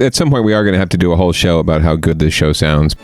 at some point we are going to have to do a whole show about how good this show sounds.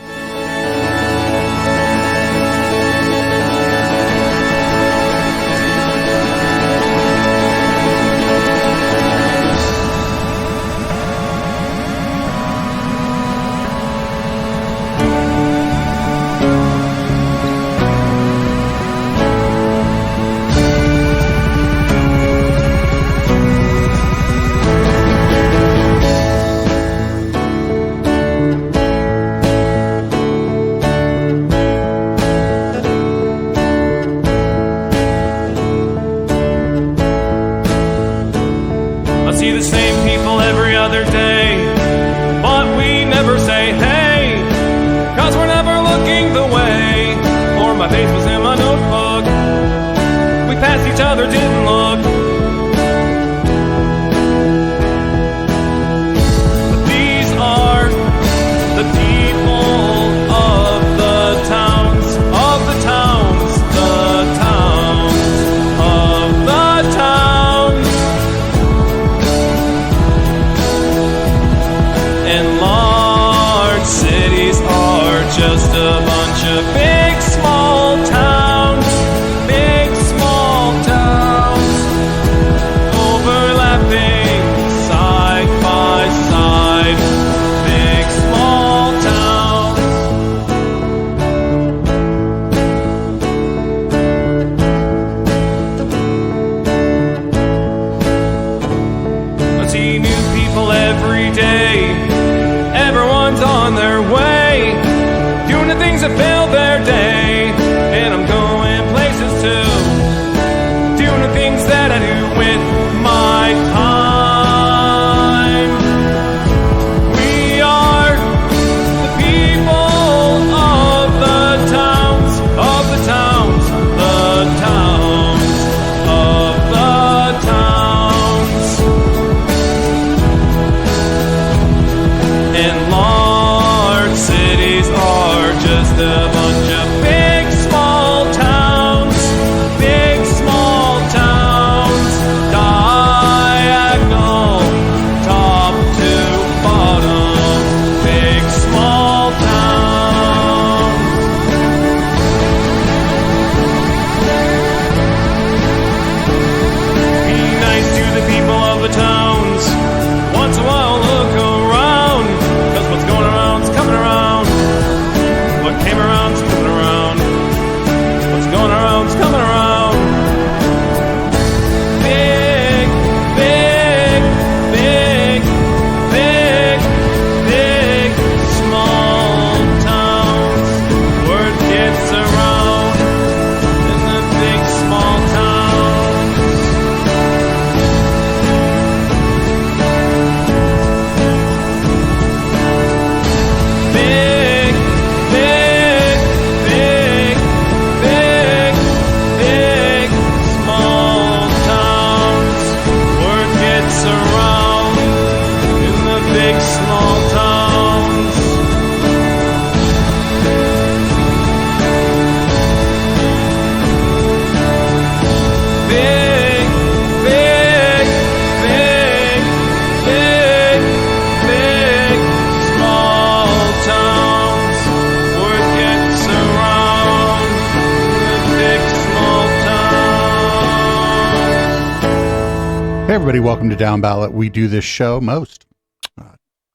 Everybody, welcome to Downballot. We do this show most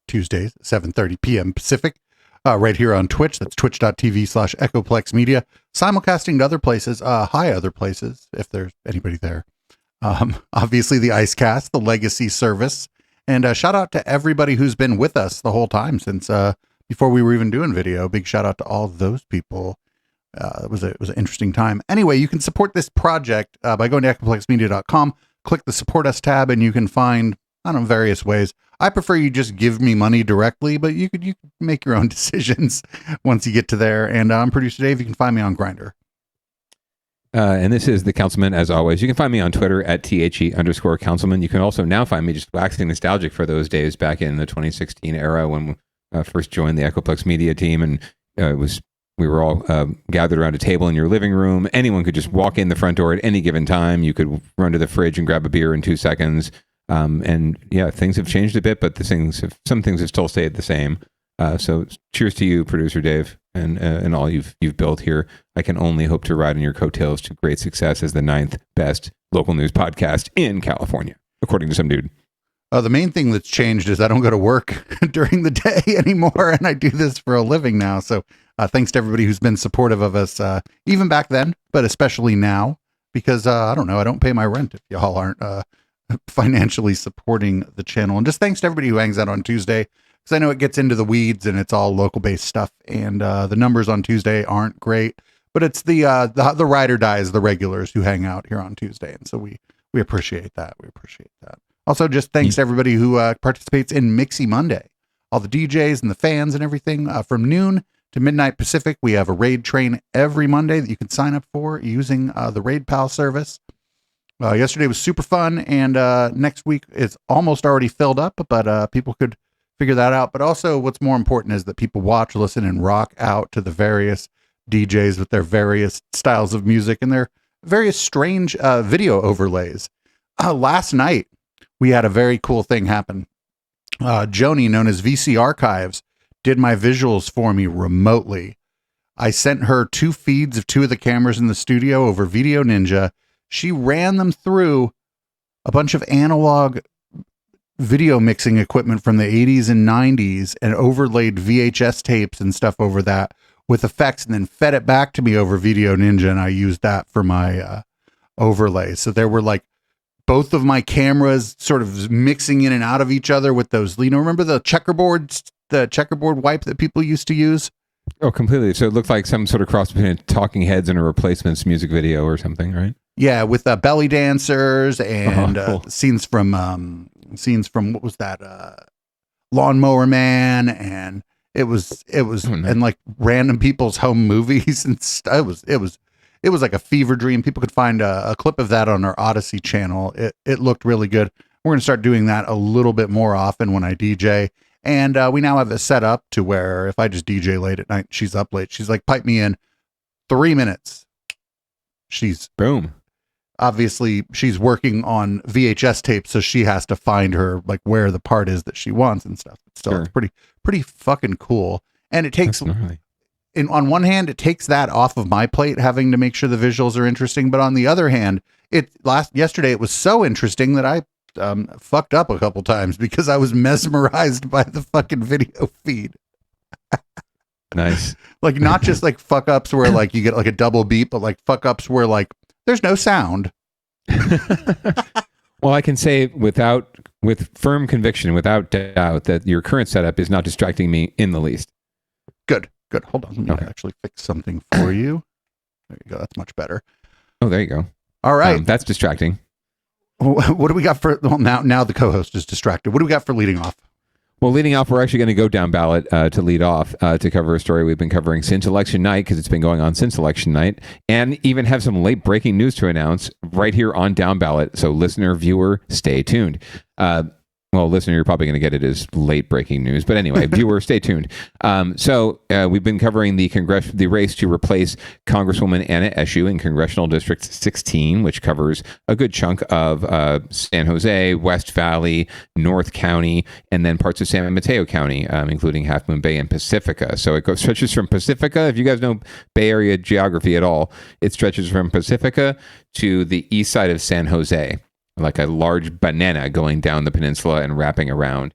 Tuesdays, 7:30 p.m. Pacific, right here on Twitch. That's twitch.tv/Echoplex Media. Simulcasting to other places. Hi, other places, if there's anybody there. Obviously, the Icecast, the Legacy service. And shout out to everybody who's been with us the whole time since before we were even doing video. Big shout out to all those people. It was an interesting time. Anyway, you can support this project by going to echoplexmedia.com. Click the support us tab and you can find, I don't know, various ways. I prefer you just give me money directly, but you could make your own decisions once you get to there. And I'm producer Dave. You can find me on Grindr. And this is the Councilman, as always. You can find me on Twitter at @THE_Councilman. You can also now find me just waxing nostalgic for those days back in the 2016 era when we first joined the Echoplex Media team. And we were all gathered around a table in your living room. Anyone could just walk in the front door at any given time. You could run to the fridge and grab a beer in 2 seconds. And yeah, things have changed a bit, but some things have still stayed the same. So cheers to you, producer Dave, and all you've built here. I can only hope to ride on your coattails to great success as the 9th best local news podcast in California, according to some dude. The main thing that's changed is I don't go to work during the day anymore, and I do this for a living now. So thanks to everybody who's been supportive of us, even back then, but especially now, because I don't know, I don't pay my rent if y'all aren't financially supporting the channel. And just thanks to everybody who hangs out on Tuesday, because I know it gets into the weeds and it's all local-based stuff, and the numbers on Tuesday aren't great, but it's the ride or dies, the regulars who hang out here on Tuesday, and so we appreciate that. We appreciate that. Also, just thanks to everybody who participates in Mixie Monday. All the DJs and the fans and everything. From noon to midnight Pacific, we have a raid train every Monday that you can sign up for using the Raid Pal service. Yesterday was super fun, and next week is almost already filled up, but people could figure that out. But also, what's more important is that people watch, listen, and rock out to the various DJs with their various styles of music and their various strange video overlays. Last night, we had a very cool thing happen. Joni, known as VC Archives, did my visuals for me remotely. I sent her 2 feeds of 2 of the cameras in the studio over Video Ninja. She ran them through a bunch of analog video mixing equipment from the 80s and 90s and overlaid VHS tapes and stuff over that with effects, and then fed it back to me over Video Ninja, and I used that for my overlay. So there were like both of my cameras sort of mixing in and out of each other with those, remember the checkerboard wipe that people used to use? Oh, completely. So it looked like some sort of cross between Talking Heads and a Replacements music video or something, right? Yeah, with belly dancers and cool. scenes from what was that? Lawnmower Man, and it was and like random people's home movies and stuff. It was like a fever dream. People could find a clip of that on our Odyssey channel. It looked really good. We're going to start doing that a little bit more often when I DJ. And we now have it set up to where if I just DJ late at night, she's up late. She's like, pipe me in 3 minutes. Boom. Obviously, she's working on VHS tapes, so she has to find her like where the part is that she wants and stuff. But still, It's pretty fucking cool. And it takes... on one hand, it takes that off of my plate, having to make sure the visuals are interesting. But on the other hand, yesterday it was so interesting that I fucked up a couple times because I was mesmerized by the fucking video feed. Nice. Like not just like fuck ups where like you get like a double beep, but like fuck ups where like there's no sound. Well, I can say with firm conviction, without doubt, that your current setup is not distracting me in the least. Good. Hold on. Let me actually fix something for you. There you go. That's much better. Oh, there you go. All right. That's distracting. What do we got for... Well, now the co-host is distracted. What do we got for leading off? Well, leading off, we're actually going to go down ballot to lead off to cover a story we've been covering since election night, because it's been going on since election night, and even have some late breaking news to announce right here on Down Ballot. So listener, viewer, stay tuned. Well, listener, you're probably going to get it as late breaking news. But anyway, viewer, stay tuned. So we've been covering the race to replace Congresswoman Anna Eshoo in Congressional District 16, which covers a good chunk of San Jose, West Valley, North County, and then parts of San Mateo County, including Half Moon Bay and Pacifica. So it stretches from Pacifica, if you guys know Bay Area geography at all, it stretches from Pacifica to the east side of San Jose, like a large banana going down the peninsula and wrapping around.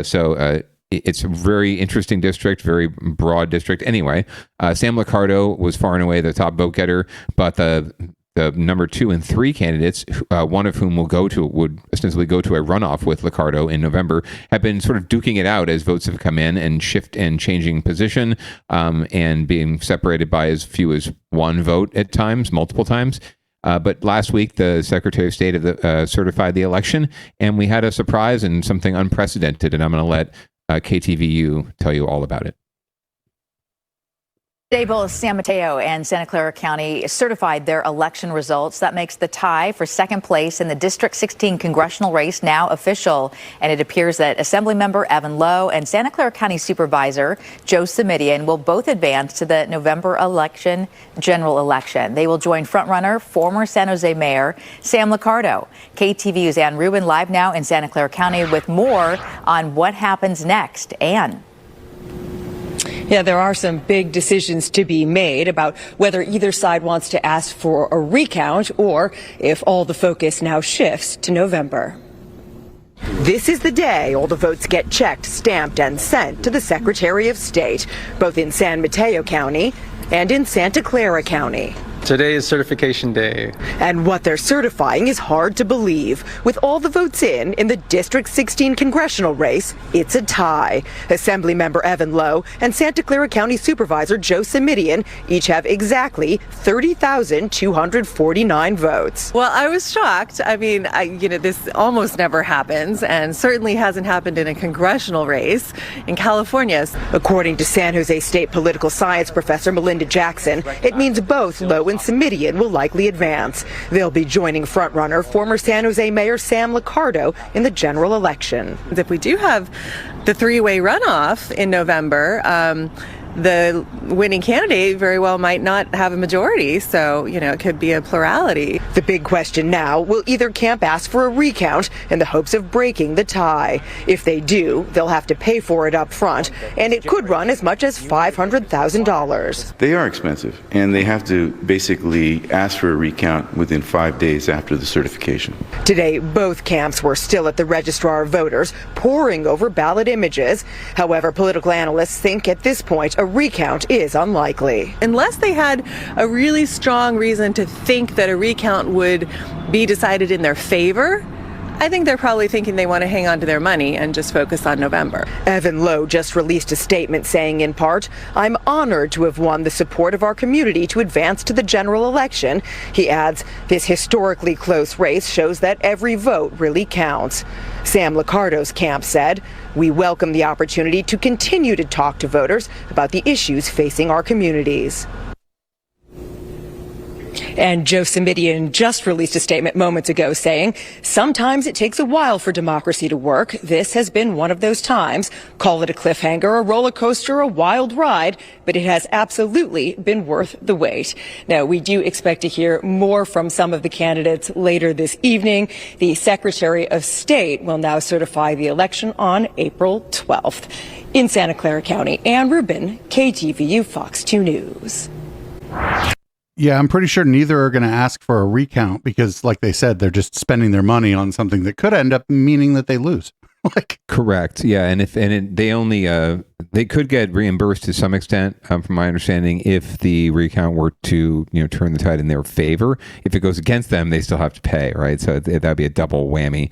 So it's a very interesting district, very broad district. Anyway, Sam Liccardo was far and away the top vote getter, but the number 2 and 3 candidates, one of whom would ostensibly go to a runoff with Liccardo in November, have been sort of duking it out as votes have come in and shift and changing position, and being separated by as few as one vote at times, multiple times. But last week, the Secretary of State certified the election, and we had a surprise and something unprecedented, and I'm going to let KTVU tell you all about it. Today, both San Mateo and Santa Clara County certified their election results. That makes the tie for second place in the District 16 congressional race now official. And it appears that Assemblymember Evan Lowe and Santa Clara County Supervisor Joe Simidian will both advance to the November general election. They will join frontrunner, former San Jose Mayor Sam Liccardo. KTVU's Ann Rubin live now in Santa Clara County with more on what happens next. Ann. Yeah, there are some big decisions to be made about whether either side wants to ask for a recount or if all the focus now shifts to November. This is the day all the votes get checked, stamped, and sent to the Secretary of State, both in San Mateo County and in Santa Clara County. Today is certification day. And what they're certifying is hard to believe. With all the votes in the District 16 congressional race, it's a tie. Assemblymember Evan Lowe and Santa Clara County Supervisor Joe Simidian each have exactly 30,249 votes. Well, I was shocked. I mean, this almost never happens and certainly hasn't happened in a congressional race in California. According to San Jose State political science professor Melinda Jackson, it means both Lowe and Simidian will likely advance. They'll be joining frontrunner, former San Jose Mayor Sam Liccardo in the general election. If we do have the three-way runoff in November, the winning candidate very well might not have a majority, so, it could be a plurality. The big question now, will either camp ask for a recount in the hopes of breaking the tie? If they do, they'll have to pay for it up front, and it could run as much as $500,000. They are expensive, and they have to basically ask for a recount within 5 days after the certification. Today, both camps were still at the registrar of voters, poring over ballot images. However, political analysts think at this point a recount is unlikely. Unless they had a really strong reason to think that a recount would be decided in their favor, I think they're probably thinking they want to hang on to their money and just focus on November. Evan Lowe just released a statement saying, in part, "I'm honored to have won the support of our community to advance to the general election." He adds, "This historically close race shows that every vote really counts." Sam Liccardo's camp said, "We welcome the opportunity to continue to talk to voters about the issues facing our communities." And Joe Simidian just released a statement moments ago saying, "Sometimes it takes a while for democracy to work. This has been one of those times. Call it a cliffhanger, a roller coaster, a wild ride, but it has absolutely been worth the wait." Now, we do expect to hear more from some of the candidates later this evening. The Secretary of State will now certify the election on April 12th. In Santa Clara County, Ann Rubin, KTVU Fox 2 News. Yeah, I'm pretty sure neither are going to ask for a recount because, like they said, they're just spending their money on something that could end up meaning that they lose. Correct. Yeah, and they could get reimbursed to some extent, from my understanding, if the recount were to turn the tide in their favor. If it goes against them, they still have to pay, right? So that'd be a double whammy.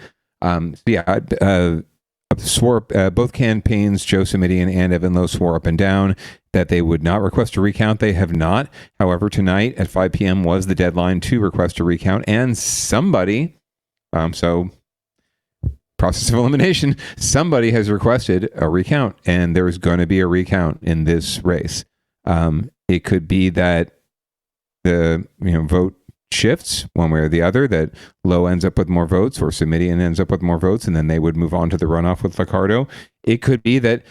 Both campaigns, Joe Simidian and Evan Lowe, swore up and down that they would not request a recount. They have not. However, tonight at 5 p.m. was the deadline to request a recount, and somebody, process of elimination, somebody has requested a recount, and there's going to be a recount in this race. It could be that the vote shifts one way or the other, that Lowe ends up with more votes or Simidian ends up with more votes, and then they would move on to the runoff with Liccardo. It could be that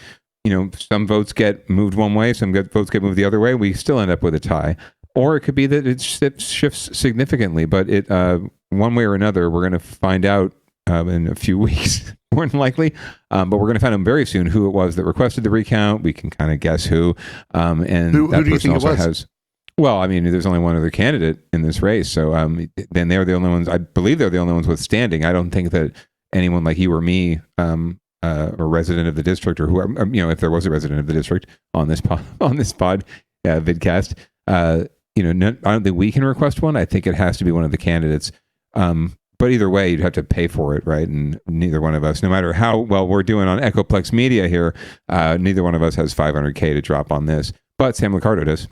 some votes get moved one way, some votes get moved the other way. We still end up with a tie. Or it could be that it shifts significantly. But one way or another, we're going to find out in a few weeks, more than likely. But we're going to find out very soon who it was that requested the recount. We can kind of guess who. And who that do you person think it also was? has. Well, I mean, there's only one other candidate in this race. So then they're the only ones, I believe they're the only ones withstanding. I don't think that anyone like you or me, a resident of the district, or whoever, if there was a resident of the district on this vidcast, I don't think we can request one. I think it has to be one of the candidates. But either way, you'd have to pay for it, right? And neither one of us, no matter how well we're doing on Echoplex Media here, neither one of us has $500K to drop on this. But Sam Liccardo does.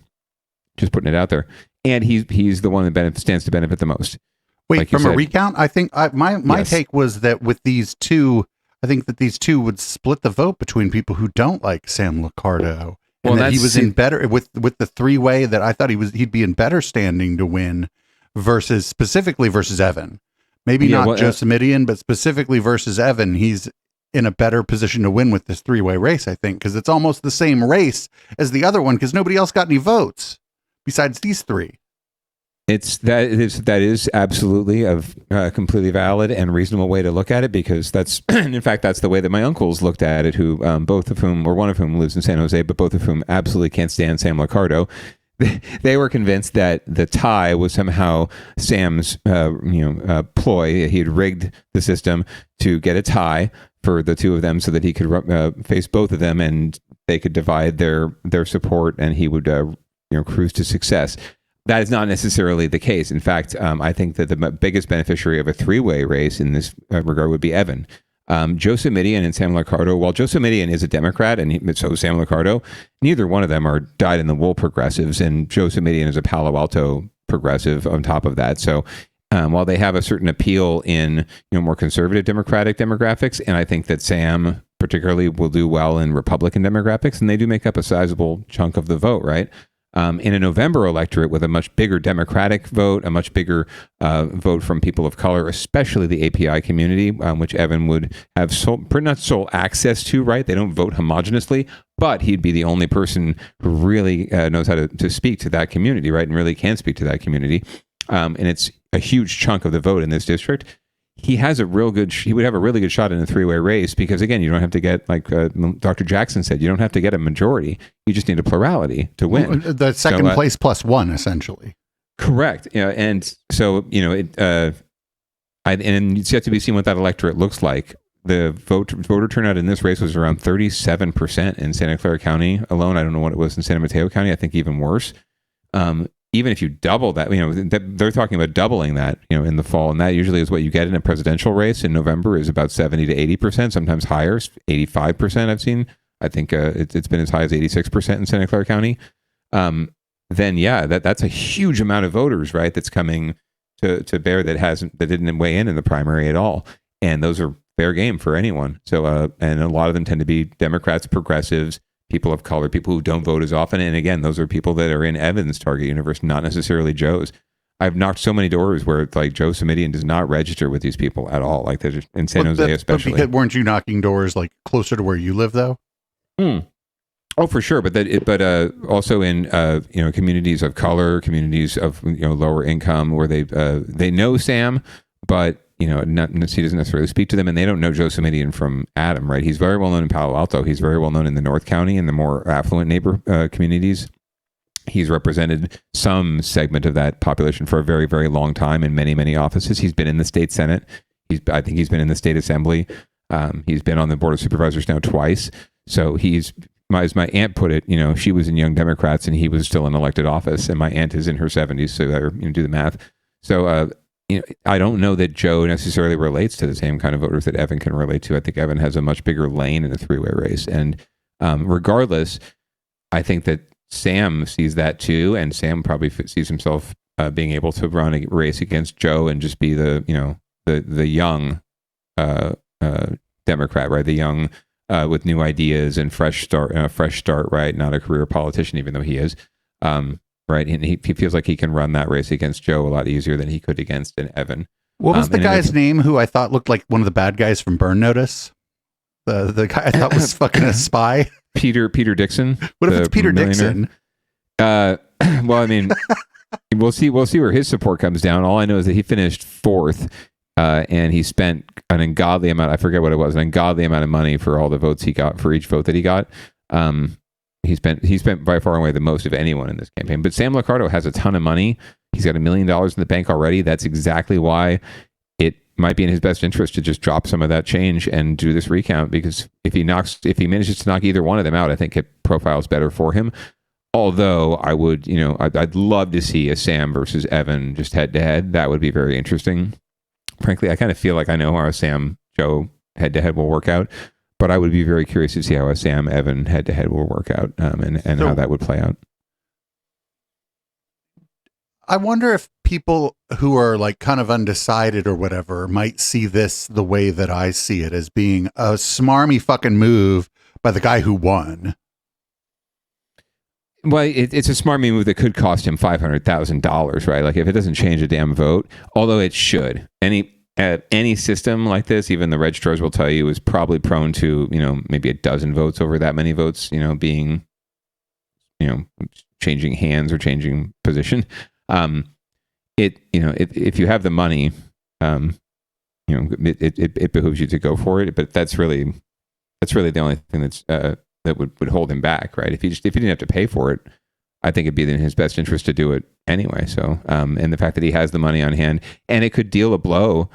Just putting it out there. And he's the one that stands to benefit the most. Wait, like from a recount? I think my Yes. take was that with these two, I think that these two would split the vote between people who don't like Sam Liccardo And Well, that he that's- was in better with the three-way that I thought he'd be in better standing to win specifically versus Evan. Maybe Yeah, not well, Joe Simidian, but specifically versus Evan, he's in a better position to win with this three-way race, I think, because it's almost the same race as the other one because nobody else got any votes besides these three. That is absolutely a completely valid and reasonable way to look at it, because that's in fact that's the way that my uncles looked at it, who both of whom, or one of whom, lives in San Jose, but both of whom absolutely can't stand Sam Liccardo. They were convinced that the tie was somehow Sam's ploy. He had rigged the system to get a tie for the two of them so that he could face both of them and they could divide their support, and he would cruise to success. That is not necessarily the case. In fact, I think that the biggest beneficiary of a three-way race in this regard would be Evan. Joe Simidian and Sam Liccardo, while Joe Simidian is a Democrat and so is Sam Liccardo, neither one of them are dyed-in-the-wool progressives, and Joe Simidian is a Palo Alto progressive on top of that. So while they have a certain appeal in more conservative Democratic demographics, and I think that Sam particularly will do well in Republican demographics, and they do make up a sizable chunk of the vote, right? In a November electorate with a much bigger Democratic vote, a much bigger vote from people of color, especially the API community, which Evan would have pretty much sole access to, right? They don't vote homogeneously, but he'd be the only person who really knows how to speak to that community, right? And really can speak to that community. And it's a huge chunk of the vote in this district. He would have a really good shot in a three-way race because, again, you don't have to get, like Dr. Jackson said, you don't have to get a majority. You just need a plurality to win. The second place plus one, essentially. Correct. And so, and it's yet to be seen what that electorate looks like. The voter turnout in this race was around 37% in Santa Clara County alone. I don't know what it was in San Mateo County. I think even worse. Even if you double that, they're talking about doubling that, in the fall. And that usually is what you get in a presidential race in November, is about 70 to 80%, sometimes higher, 85% I've seen. I think it's been as high as 86% in Santa Clara County. Then yeah, that's a huge amount of voters, right? That's coming to bear that didn't weigh in the primary at all. And those are fair game for anyone. So, and a lot of them tend to be Democrats, progressives, people of color, people who don't vote as often. And again, those are people that are in Evan's target universe, not necessarily Joe's. I've knocked so many doors where like Joe Simidian does not register with these people at all. Like they're just, in San Jose especially. But weren't you knocking doors like closer to where you live though? Oh, for sure. But also in communities of color, communities of lower income, where they know Sam, but he doesn't necessarily speak to them, and they don't know Joe Simidian from Adam, right? He's very well known in Palo Alto. He's very well known in the North County and the more affluent communities. He's represented some segment of that population for a very, very long time in many, many offices. He's been in the state Senate. I think he's been in the state assembly. He's been on the board of supervisors now twice. So as my aunt put it, she was in Young Democrats and he was still in elected office, and my aunt is in her 70s. So do the math. So, I don't know that Joe necessarily relates to the same kind of voters that Evan can relate to. I think Evan has a much bigger lane in the three-way race. And regardless, I think that Sam sees that too. And Sam probably sees himself being able to run a race against Joe and just be the young Democrat, right? The young with new ideas and fresh start, right? Not a career politician, even though he is. Right, and he feels like he can run that race against Joe a lot easier than he could against an Evan. What was the guy's name who I thought looked like one of the bad guys from Burn Notice? The guy I thought was fucking a spy. Peter Dixon. What if it's Peter Dixon? Well, I mean, we'll see where his support comes down. All I know is that he finished fourth, and he spent an ungodly amount. I forget what it was, an ungodly amount of money for all the votes he got, for each vote that he got. He spent by far and away the most of anyone in this campaign. But Sam Liccardo has a ton of money. He's got $1 million in the bank already. That's exactly why it might be in his best interest to just drop some of that change and do this recount, because if he manages to knock either one of them out, I think it profiles better for him. Although I would, I'd love to see a Sam versus Evan just head to head. That would be very interesting. Frankly, I kind of feel like I know how a Sam Joe head to head will work out. But I would be very curious to see how a Sam Evan head to head will work out, and so, how that would play out. I wonder if people who are like kind of undecided or whatever might see this the way that I see it, as being a smarmy fucking move by the guy who won. Well, it's a smart move that could cost him $500,000, right? Like if it doesn't change a damn vote, although it should. Any system like this, even the registrars will tell you, is probably prone to, maybe a dozen votes over that many votes, being, changing hands or changing position. If you have the money, it behooves you to go for it. But that's really the only thing that would hold him back, right? If he didn't have to pay for it, I think it'd be in his best interest to do it anyway. So, and the fact that he has the money on hand, and it could deal a blow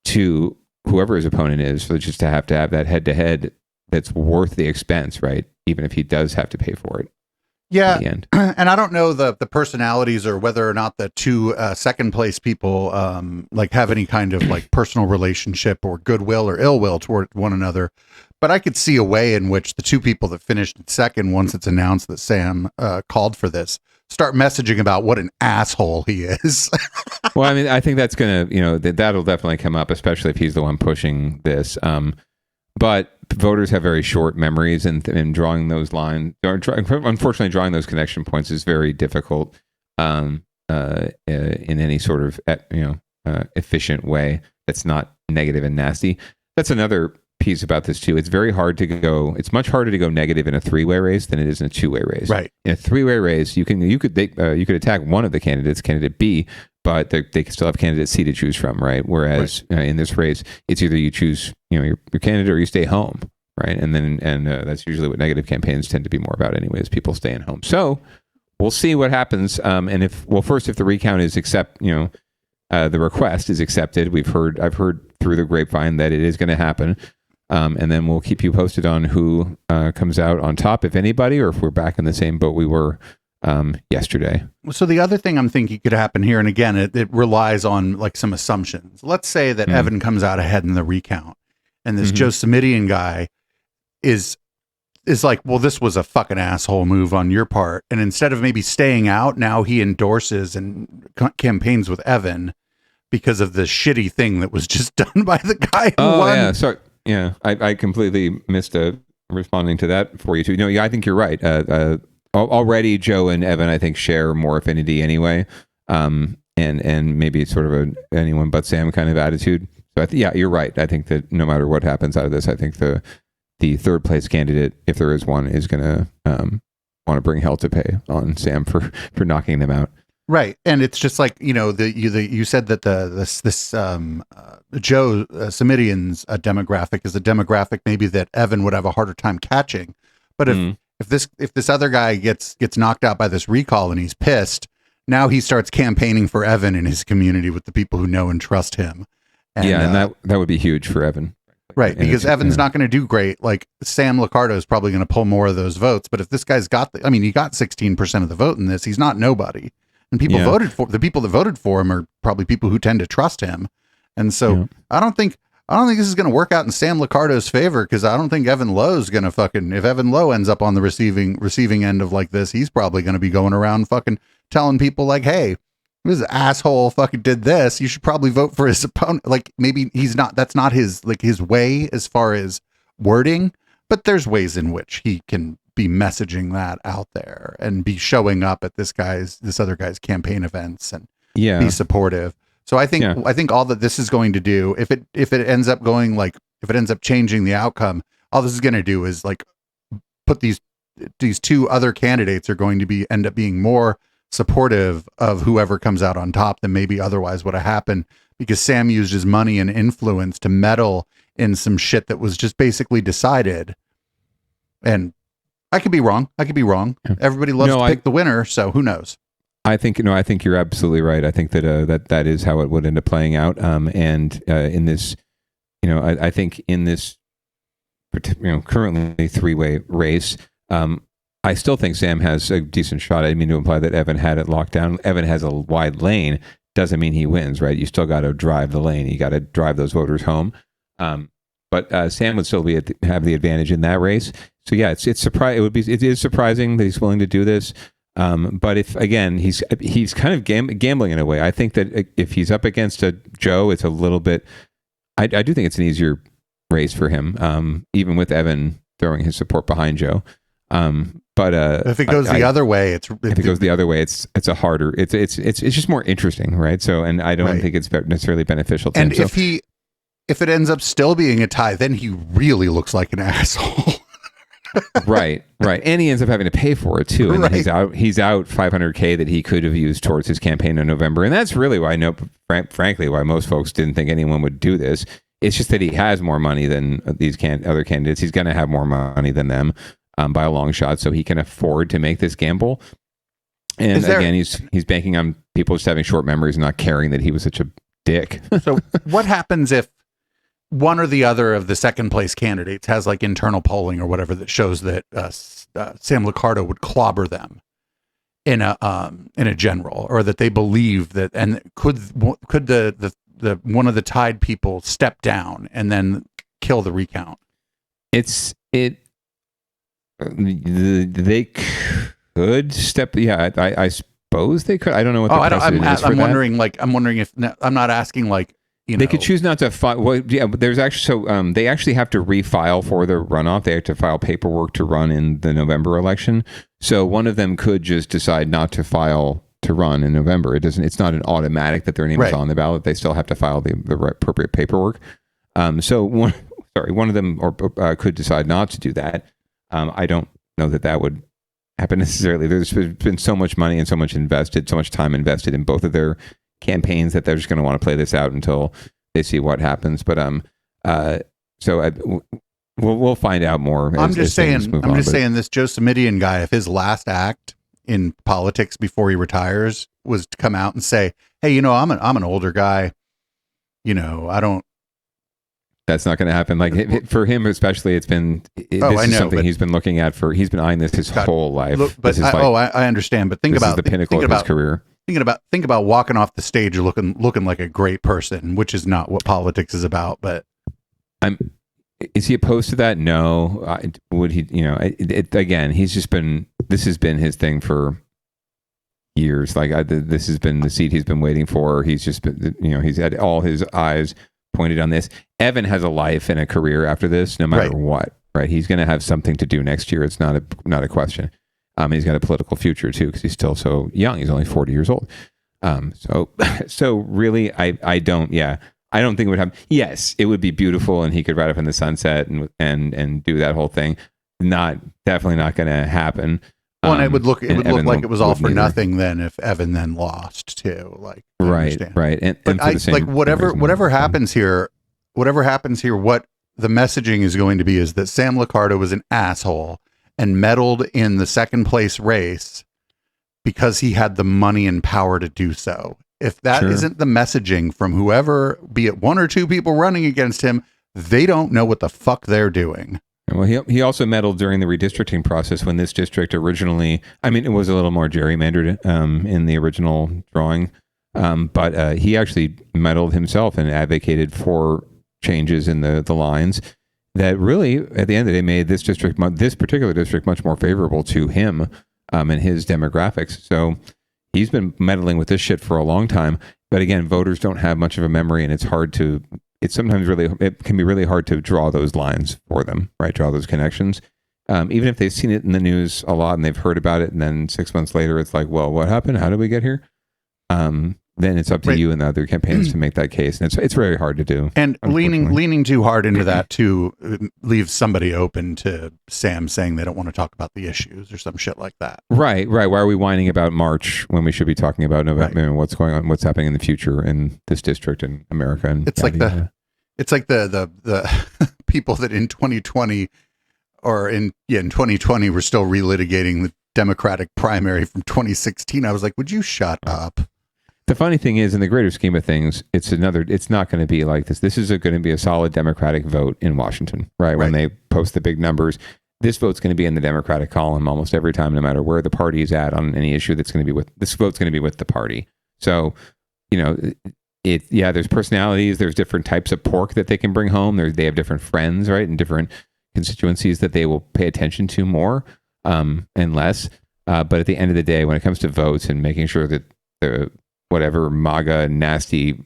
to whoever his opponent is, so just to have that head to head that's worth the expense, right? Even if he does have to pay for it. Yeah, in the end. And I don't know the personalities or whether or not the two second place people like have any kind of like personal relationship or goodwill or ill will toward one another. But I could see a way in which the two people that finished second, once it's announced that Sam called for this, start messaging about what an asshole he is. Well, I mean, I think that's going to, that'll definitely come up, especially if he's the one pushing this. But voters have very short memories, and drawing those lines, unfortunately, drawing those connection points is very difficult in any sort of efficient way that's not negative and nasty. That's another piece about this too. It's much harder to go negative in a three-way race than it is in a two-way race. Right. In a three-way race, you could attack one of the candidates, candidate B, but they can still have candidate C to choose from, right? Whereas in this race, it's either you choose your candidate or you stay home, right? And that's usually what negative campaigns tend to be more about, anyways. People staying home. So we'll see what happens. And first, if the recount is the request is accepted, I've heard through the grapevine that it is going to happen. And then we'll keep you posted on who comes out on top, if anybody, or if we're back in the same boat we were yesterday. So the other thing I'm thinking could happen here, and again, it relies on like some assumptions. Let's say that Evan comes out ahead in the recount, and this Joe Simidian guy is like, well, this was a fucking asshole move on your part. And instead of maybe staying out, now he endorses and campaigns with Evan because of the shitty thing that was just done by the guy who won. Yeah, sorry. Yeah, I completely missed responding to that for you too. No, yeah, I think you're right. Already, Joe and Evan, I think, share more affinity anyway, and maybe sort of a anyone but Sam kind of attitude. So you're right. I think that no matter what happens out of this, I think the third place candidate, if there is one, is going to want to bring hell to pay on Sam for knocking them out. Right. And it's just like, you said that this Joe Simidian's demographic is a demographic maybe that Evan would have a harder time catching. But if this other guy gets knocked out by this recall and he's pissed, now he starts campaigning for Evan in his community with the people who know and trust him. And that would be huge for Evan. Right, because Evan's not going to do great. Like Sam Liccardo is probably going to pull more of those votes. But if this guy's he got 16% of the vote in this. He's not nobody. And the people that voted for him are probably people who tend to trust him. And so I don't think this is going to work out in Sam Liccardo's favor, because I don't think Evan Lowe's going to if Evan Lowe ends up on the receiving end of like this, he's probably going to be going around fucking telling people like, hey, this asshole fucking did this. You should probably vote for his opponent. Like maybe that's not his way as far as wording, but there's ways in which he can be messaging that out there and be showing up at this other guy's campaign events and be supportive. So I think all that this is going to do, if it ends up changing the outcome, all this is going to do is like put these two other candidates are going to end up being more supportive of whoever comes out on top than maybe otherwise would have happened, because Sam used his money and influence to meddle in some shit that was just basically decided. And I could be wrong. Yeah. Everybody loves to pick the winner, so who knows? I think you're absolutely right. I think that is how it would end up playing out. And in this, I think in this, currently three-way race, I still think Sam has a decent shot. I mean to imply that Evan had it locked down. Evan has a wide lane. Doesn't mean he wins, right? You still got to drive the lane. You got to drive those voters home. But Sam would still have the advantage in that race. So yeah, it is surprising that he's willing to do this. But if again he's kind of gambling in a way. I think that if he's up against a Joe, it's a little bit. I do think it's an easier race for him, even with Evan throwing his support behind Joe. But if it goes the other way, it's a harder. It's just more interesting, right? So, and I don't think it's necessarily beneficial to him. And if it ends up still being a tie, then he really looks like an asshole. right. And he ends up having to pay for it too. And then he's out $500K that he could have used towards his campaign in November. And that's really why frankly, why most folks didn't think anyone would do this. It's just that he has more money than these other candidates. He's going to have more money than them by a long shot. So he can afford to make this gamble. And again, he's banking on people just having short memories and not caring that he was such a dick. So what happens if one or the other of the second place candidates has like internal polling or whatever that shows that Sam Liccardo would clobber them in a general, or that they believe that, and could the one of the tied people step down and then kill the recount? They could step. Yeah, I suppose they could. I don't know what. I'm wondering. Like, I'm wondering if I'm not asking like. They could choose not to file. Well, yeah, but there's actually they actually have to refile for the runoff. They have to file paperwork to run in the November election. So one of them could just decide not to file to run in November. It's not an automatic that their name is on the ballot. They still have to file the appropriate paperwork. So one of them could decide not to do that. I don't know that would happen necessarily. There's been so much money and so much time invested in both of their campaigns that they're just going to want to play this out until they see what happens. But we'll find out more. I'm just saying this Joe Simidian guy, if his last act in politics before he retires was to come out and say, "Hey, I'm an older guy. I don't." That's not going to happen. Like for him, especially, this is something he's been looking at he's been eyeing this his whole life. I understand. But think about the pinnacle of his career. Think about walking off the stage looking like a great person, which is not what politics is about. But is he opposed to that? No. Would he? Again, he's just been. This has been his thing for years. This has been the seat he's been waiting for. He's just been. He's had all his eyes pointed on this. Evan has a life and a career after this, no matter what. Right? He's going to have something to do next year. It's not a question. He's got a political future too, because he's still so young. He's only 40 years old. So really, I don't think it would happen. Yes, it would be beautiful, and he could ride up in the sunset and do that whole thing. Definitely not going to happen. Well, and it would look like it was all for nothing then if Evan then lost too. Like right, and whatever happens here, what the messaging is going to be is that Sam Liccardo was an asshole and meddled in the second place race because he had the money and power to do so. If that isn't the messaging from whoever, be it one or two people running against him, they don't know what the fuck they're doing. Well, he also meddled during the redistricting process when this district originally, it was a little more gerrymandered in the original drawing, but he actually meddled himself and advocated for changes in the lines that really, at the end of the day, made this particular district much more favorable to him and his demographics. So he's been meddling with this shit for a long time. But again, voters don't have much of a memory, and it can be really hard to draw those lines for them, right? Draw those connections. Even if they've seen it in the news a lot and they've heard about it, and then 6 months later, it's like, well, what happened? How did we get here? Then it's up to you and the other campaigns to make that case, and it's very hard to do. And leaning too hard into that too leaves somebody open to Sam saying they don't want to talk about the issues or some shit like that. Right. Why are we whining about March when we should be talking about November and what's going on, what's happening in the future in this district in America? And it's like the people that in 2020 or in 2020 were still relitigating the Democratic primary from 2016. I was like, would you shut up? The funny thing is, in the greater scheme of things, it's not going to be like this. This is going to be a solid Democratic vote in Washington, right? When they post the big numbers, this vote's going to be in the Democratic column almost every time, no matter where the party is at on any issue. This vote's going to be with the party. So, there's personalities, there's different types of pork that they can bring home. They have different friends, right? And different constituencies that they will pay attention to more and less. But at the end of the day, when it comes to votes and making sure that the whatever MAGA nasty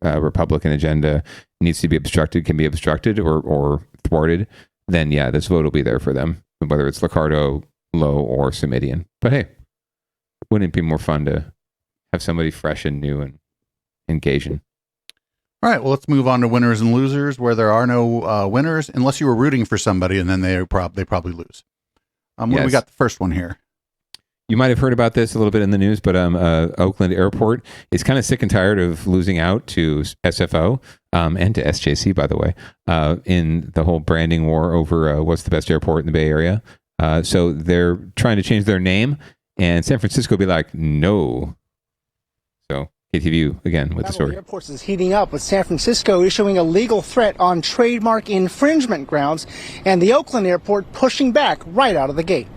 Republican agenda needs to be obstructed can be obstructed or thwarted, then this vote will be there for them. Whether it's Liccardo, Lowe or Summidian. But hey, wouldn't it be more fun to have somebody fresh and new and engaging? All right, well, let's move on to winners and losers, where there are no winners unless you were rooting for somebody, and then they probably lose. Yes. We got the first one here. You might have heard about this a little bit in the news, but Oakland Airport is kind of sick and tired of losing out to SFO and to SJC, by the way, in the whole branding war over what's the best airport in the Bay Area. So they're trying to change their name, and San Francisco will be like, no. So KTVU again with the story. Airports is heating up with San Francisco issuing a legal threat on trademark infringement grounds, and the Oakland Airport pushing back right out of the gate.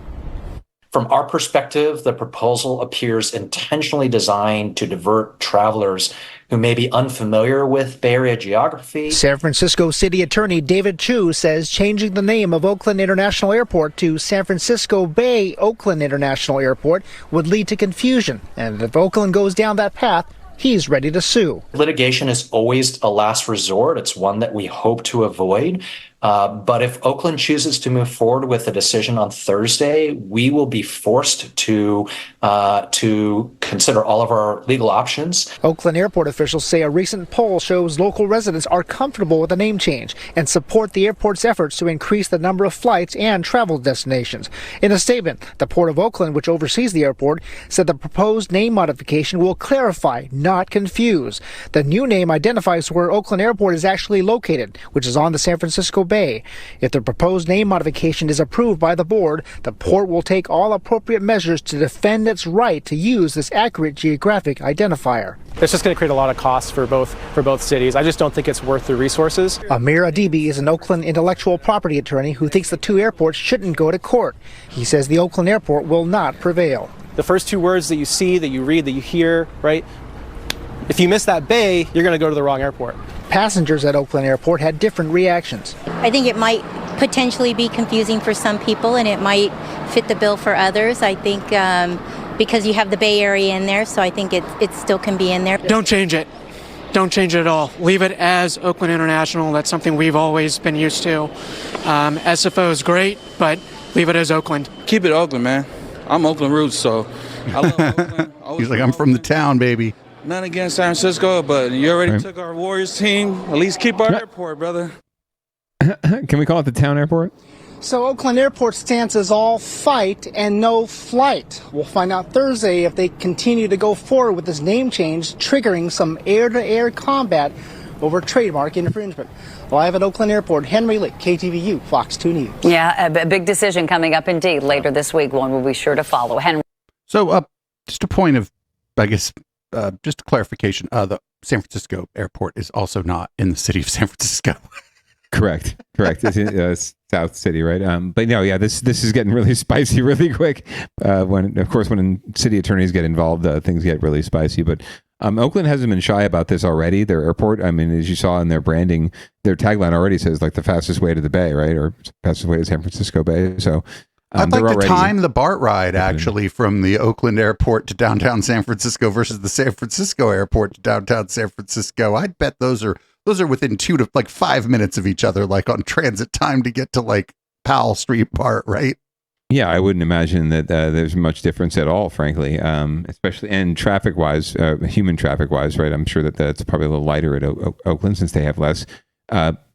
From our perspective, the proposal appears intentionally designed to divert travelers who may be unfamiliar with Bay Area geography. San Francisco City Attorney David Chu says changing the name of Oakland International Airport to San Francisco Bay Oakland International Airport would lead to confusion. And if Oakland goes down that path, he's ready to sue. Litigation is always a last resort. It's one that we hope to avoid. But if Oakland chooses to move forward with a decision on Thursday, we will be forced to consider all of our legal options. Oakland Airport officials say a recent poll shows local residents are comfortable with the name change and support the airport's efforts to increase the number of flights and travel destinations. In a statement, the Port of Oakland, which oversees the airport, said the proposed name modification will clarify, not confuse. The new name identifies where Oakland Airport is actually located, which is on the San Francisco Bay. If the proposed name modification is approved by the board, the port will take all appropriate measures to defend its right to use this accurate geographic identifier. It's just going to create a lot of costs for both cities. I just don't think it's worth the resources. Amir Adibi is an Oakland intellectual property attorney who thinks the two airports shouldn't go to court. He says the Oakland Airport will not prevail. The first two words that you see, that you read, that you hear, right? If you miss that bay, you're going to go to the wrong airport. Passengers at Oakland Airport had different reactions. I think it might potentially be confusing for some people, and it might fit the bill for others. I think because you have the Bay Area in there, so I think it still can be in there. Don't change it. Don't change it at all. Leave it as Oakland International. That's something we've always been used to. SFO is great, but leave it as Oakland. Keep it Oakland, man. I'm Oakland roots, so I love Oakland. He's like, I'm from the town, baby. Not against San Francisco, but you already took our Warriors team. At least keep our airport, brother. Can we call it the town airport? So Oakland Airport's stance is all fight and no flight. We'll find out Thursday if they continue to go forward with this name change, triggering some air-to-air combat over trademark infringement. Live at Oakland Airport, Henry Lee, KTVU, Fox 2 News. Yeah, a big decision coming up indeed later this week. One we'll be sure to follow. Henry. So just a point of, I guess, just a clarification. The San Francisco airport is also not in the city of San Francisco. Correct. It's in South City, right? But no, yeah, this is getting really spicy really quick. When city attorneys get involved, things get really spicy. But Oakland hasn't been shy about this already. Their airport, I mean, as you saw in their branding, their tagline already says like the fastest way to the Bay, right? Or fastest way to San Francisco Bay. So I'd like to time the BART ride actually from the Oakland airport to downtown San Francisco versus the San Francisco airport to downtown San Francisco. I'd bet those are within 2 to 5 minutes of each other, like on transit time to get to like Powell Street BART, right? Yeah, I wouldn't imagine that there's much difference at all, frankly, especially and traffic-wise, human traffic-wise, right? I'm sure that's probably a little lighter at Oakland since they have less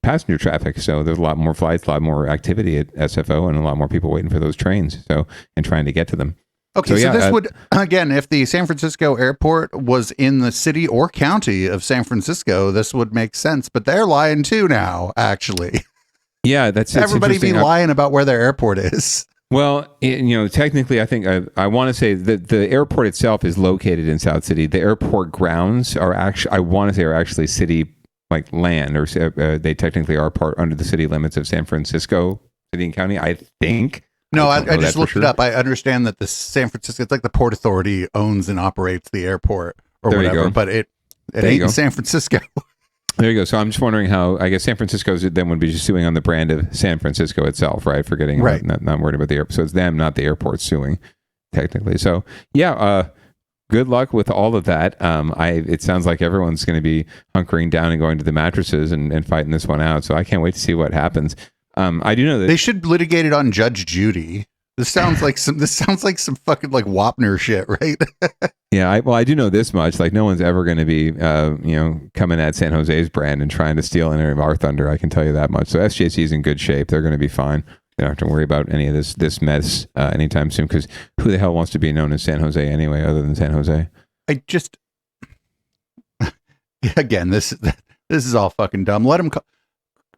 passenger traffic. So there's a lot more flights, a lot more activity at SFO, and a lot more people waiting for those trains. So and trying to get to them. Okay, so this would, again, if the San Francisco airport was in the city or county of San Francisco, this would make sense. But they're lying too now, actually. Yeah, that's everybody be lying about where their airport is. Well, technically, I think I want to say that the airport itself is located in South City. The airport grounds are actually city like land, or they technically are part under the city limits of San Francisco City and County, I think. No, I just looked it up. I understand that the San Francisco, it's like the Port Authority owns and operates the airport or there whatever, but it ain't in San Francisco. There you go. So I'm just wondering how, I guess San Francisco then would be just suing on the brand of San Francisco itself, right? Forgetting, right. Not worried about the airport. So it's them, not the airport suing, technically. So yeah, good luck with all of that. It sounds like everyone's going to be hunkering down and going to the mattresses and fighting this one out. So I can't wait to see what happens. I do know that they should litigate it on Judge Judy. This sounds like some fucking like Wapner shit, right? Yeah, I do know this much. Like, no one's ever going to be, coming at San Jose's brand and trying to steal any of our thunder. I can tell you that much. So SJC is in good shape. They're going to be fine. They don't have to worry about any of this mess anytime soon. Because who the hell wants to be known as San Jose anyway, other than San Jose? I just, again, this is all fucking dumb. Let them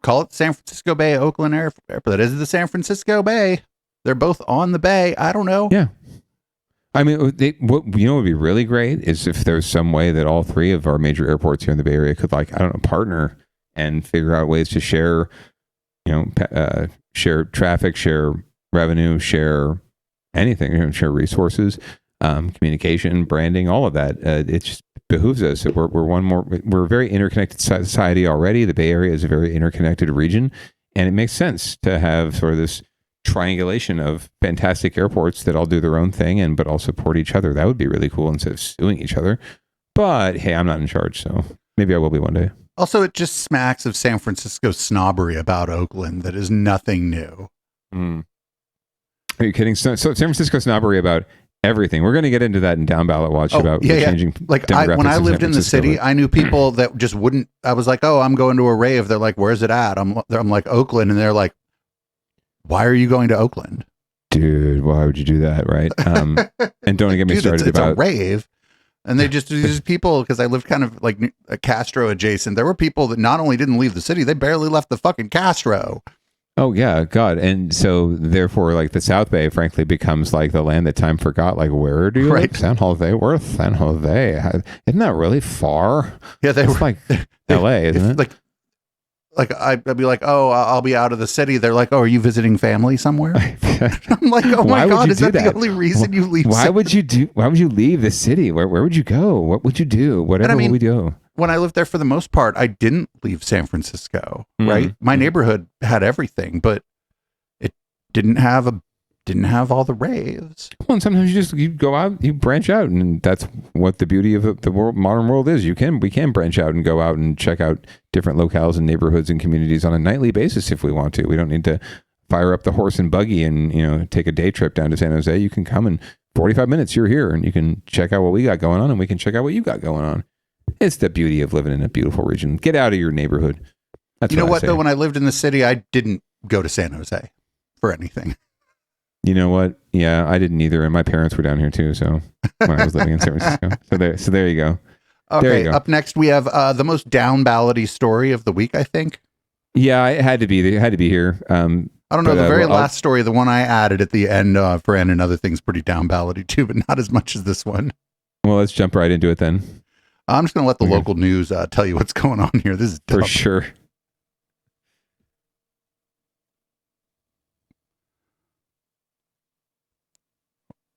call it San Francisco Bay Oakland Airport. That is the San Francisco Bay. They're both on the bay. I don't know. Yeah. I mean, what would be really great is if there's some way that all three of our major airports here in the Bay Area could, like, I don't know, partner and figure out ways to share, share traffic, share revenue, share anything, share resources, communication, branding, all of that. It just behooves us. We're a very interconnected society already. The Bay Area is a very interconnected region, and it makes sense to have sort of this triangulation of fantastic airports that all do their own thing but all support each other. That would be really cool instead of suing each other. But hey, I'm not in charge, so maybe I will be one day. Also, it just smacks of San Francisco snobbery about Oakland that is nothing new. Are you kidding? So San Francisco snobbery about everything. We're going to get into that in Downballot Watch about the changing. Like when I lived in the city, I knew people that just wouldn't. I was like, "Oh, I'm going to a rave." They're like, "Where's it at?" I'm like, "Oakland," and they're like, "Why are you going to Oakland?" Dude, why would you do that, right? And don't get me started it's about a rave. And they just these people, because I lived kind of like Castro adjacent. There were people that not only didn't leave the city, they barely left the fucking Castro. Oh yeah, God. And so therefore, like, the South Bay, frankly, becomes like the land that time forgot. Like, where do you live? San Jose? Where's San Jose? Isn't that really far? Yeah, it's like LA, isn't it? Like I'd be like, "Oh, I'll be out of the city." They're like, "Oh, are you visiting family somewhere?" I'm like, "Oh my God, is that the only reason you leave?" Why would you leave the city? Where would you go? What would you do? Whatever would we do? When I lived there, for the most part, I didn't leave San Francisco. Right, my neighborhood had everything, but it didn't have all the raves. Well, and sometimes you go out, you branch out, and that's what the beauty of the modern world is. We can branch out and go out and check out different locales and neighborhoods and communities on a nightly basis if we want to. We don't need to fire up the horse and buggy and take a day trip down to San Jose. You can come in 45 minutes. You're here, and you can check out what we got going on, and we can check out what you got going on. It's the beauty of living in a beautiful region. Get out of your neighborhood. That's what though? When I lived in the city, I didn't go to San Jose for anything. You know what? Yeah, I didn't either, and my parents were down here too. So when I was living in San Francisco, so there you go. Okay, there you go. Up next we have the most down-ballot-y story of the week, I think. Yeah, it had to be. It had to be here. I don't know. The very last story, the one I added at the end for and other things, pretty down-ballot-y too, but not as much as this one. Well, let's jump right into it then. I'm just going to let the local news tell you what's going on here. This is dumb. For sure.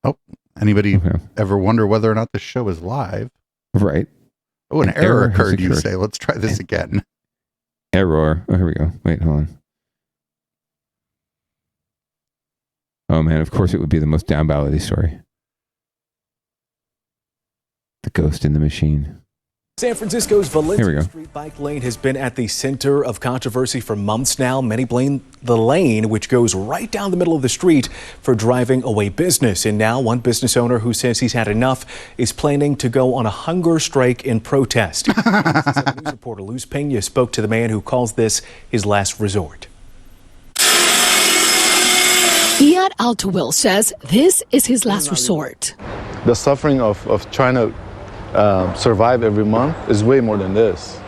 Oh, anybody ever wonder whether or not the show is live? Right. Oh, an error occurred, you say. Let's try this again. Error. Oh, here we go. Wait, hold on. Oh, man, of course it would be the most down-ballot-y story. The ghost in the machine. San Francisco's Valencia Street bike lane has been at the center of controversy for months now. Many blame the lane, which goes right down the middle of the street, for driving away business. And now one business owner who says he's had enough is planning to go on a hunger strike in protest. News reporter Luz Pena spoke to the man who calls this his last resort. Iyad Altawil says this is his last resort. The suffering of trying to survive every month is way more than this.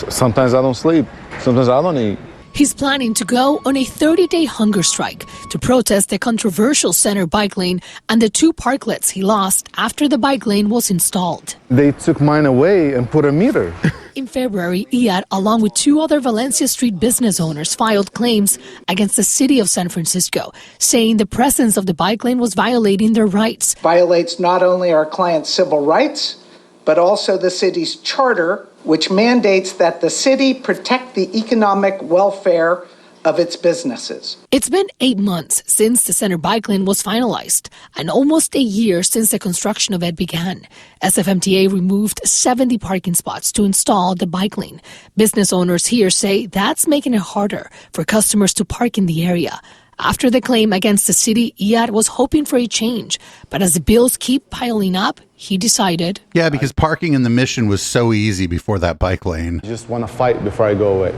Sometimes I don't sleep. Sometimes I don't eat. He's planning to go on a 30-day hunger strike to protest the controversial center bike lane and the 2 parklets he lost after the bike lane was installed. They took mine away and put a meter. In February, Iyad, along with 2 other Valencia Street business owners, filed claims against the city of San Francisco, saying the presence of the bike lane was violating their rights. Violates not only our clients' civil rights, but also the city's charter, which mandates that the city protect the economic welfare of its businesses. It's been 8 months since the center bike lane was finalized and almost a year since the construction of it began. SFMTA removed 70 parking spots to install the bike lane. Business owners here say that's making it harder for customers to park in the area. After the claim against the city, Iyad was hoping for a change, but as the bills keep piling up, he decided. Yeah, because parking in the Mission was so easy before that bike lane. I just want to fight before I go away.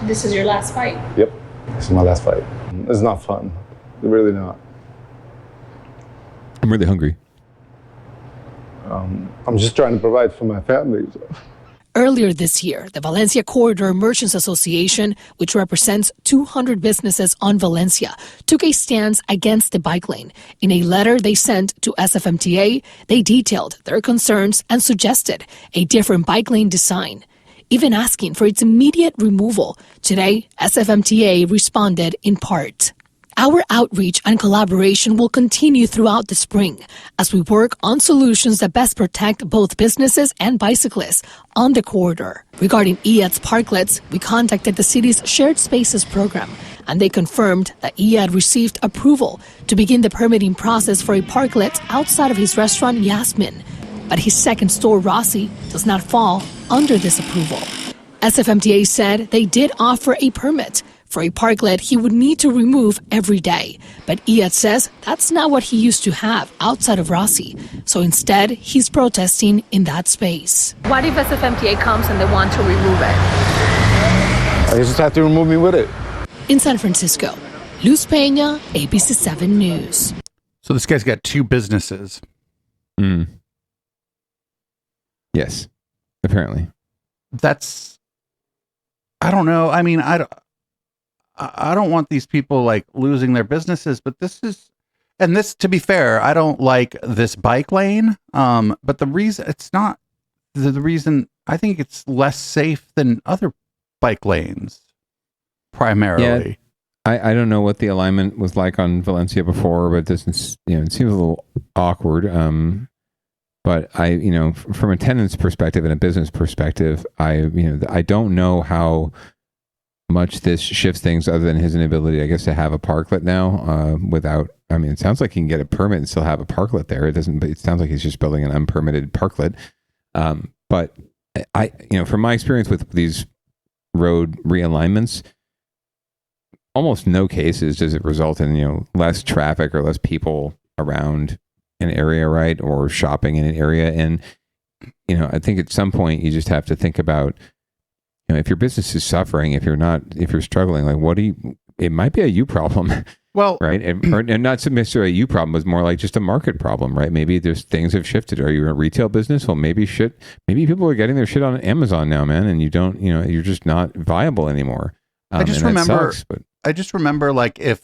This is your last fight. Yep, this is my last fight. It's not fun. Really not. I'm really hungry. I'm just trying to provide for my family. Earlier this year, the Valencia Corridor Merchants Association, which represents 200 businesses on Valencia, took a stance against the bike lane. In a letter they sent to SFMTA, they detailed their concerns and suggested a different bike lane design, even asking for its immediate removal. Today, SFMTA responded in part. Our outreach and collaboration will continue throughout the spring as we work on solutions that best protect both businesses and bicyclists on the corridor. Regarding Iyad's parklets, we contacted the city's Shared Spaces program, and they confirmed that Iyad received approval to begin the permitting process for a parklet outside of his restaurant Yasmin. But his second store, Rossi, does not fall under this approval. SFMTA said they did offer a permit for a parklet he would need to remove every day. But Iyad says that's not what he used to have outside of Rossi. So instead, he's protesting in that space. What if SFMTA comes and they want to remove it? I just have to remove me with it. In San Francisco, Luz Peña, ABC 7 News. So this guy's got 2 businesses. Yes, apparently. That's, I don't know. I mean, I don't want these people like losing their businesses, but this is, and this, to be fair, I don't like this bike lane. But the reason it's not the reason, I think it's less safe than other bike lanes primarily. Yeah, I don't know what the alignment was like on Valencia before, but it doesn't, it seems a little awkward. But from a tenant's perspective and a business perspective, I don't know how much this shifts things other than his inability, I guess, to have a parklet now without, it sounds like he can get a permit and still have a parklet there. It doesn't, but it sounds like he's just building an unpermitted parklet. But from my experience with these road realignments, almost no cases does it result in, less traffic or less people around an area, right? Or shopping in an area. And, I think at some point you just have to think about, if your business is suffering, if you're struggling, like it might be a you problem. Well, right. And not necessarily a you problem, but more like just a market problem, right? Maybe there's things have shifted. Are you a retail business? Well, maybe people are getting their shit on Amazon now, man. And you don't, you're just not viable anymore. I just remember like if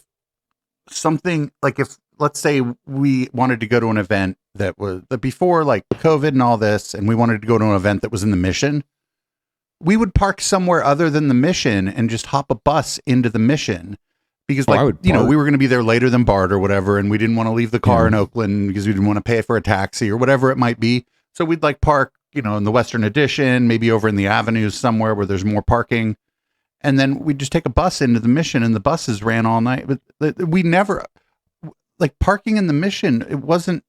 something, like if, let's say we wanted to go to an event that was before like COVID and all this, and we wanted to go to an event that was in the Mission, we would park somewhere other than the Mission and just hop a bus into the Mission because we were going to be there later than BART or whatever. And we didn't want to leave the car in Oakland because we didn't want to pay for a taxi or whatever it might be. So we'd like park, in the Western Addition, maybe over in the avenues somewhere where there's more parking. And then we'd just take a bus into the Mission and the buses ran all night. But we never, like, parking in the Mission, it wasn't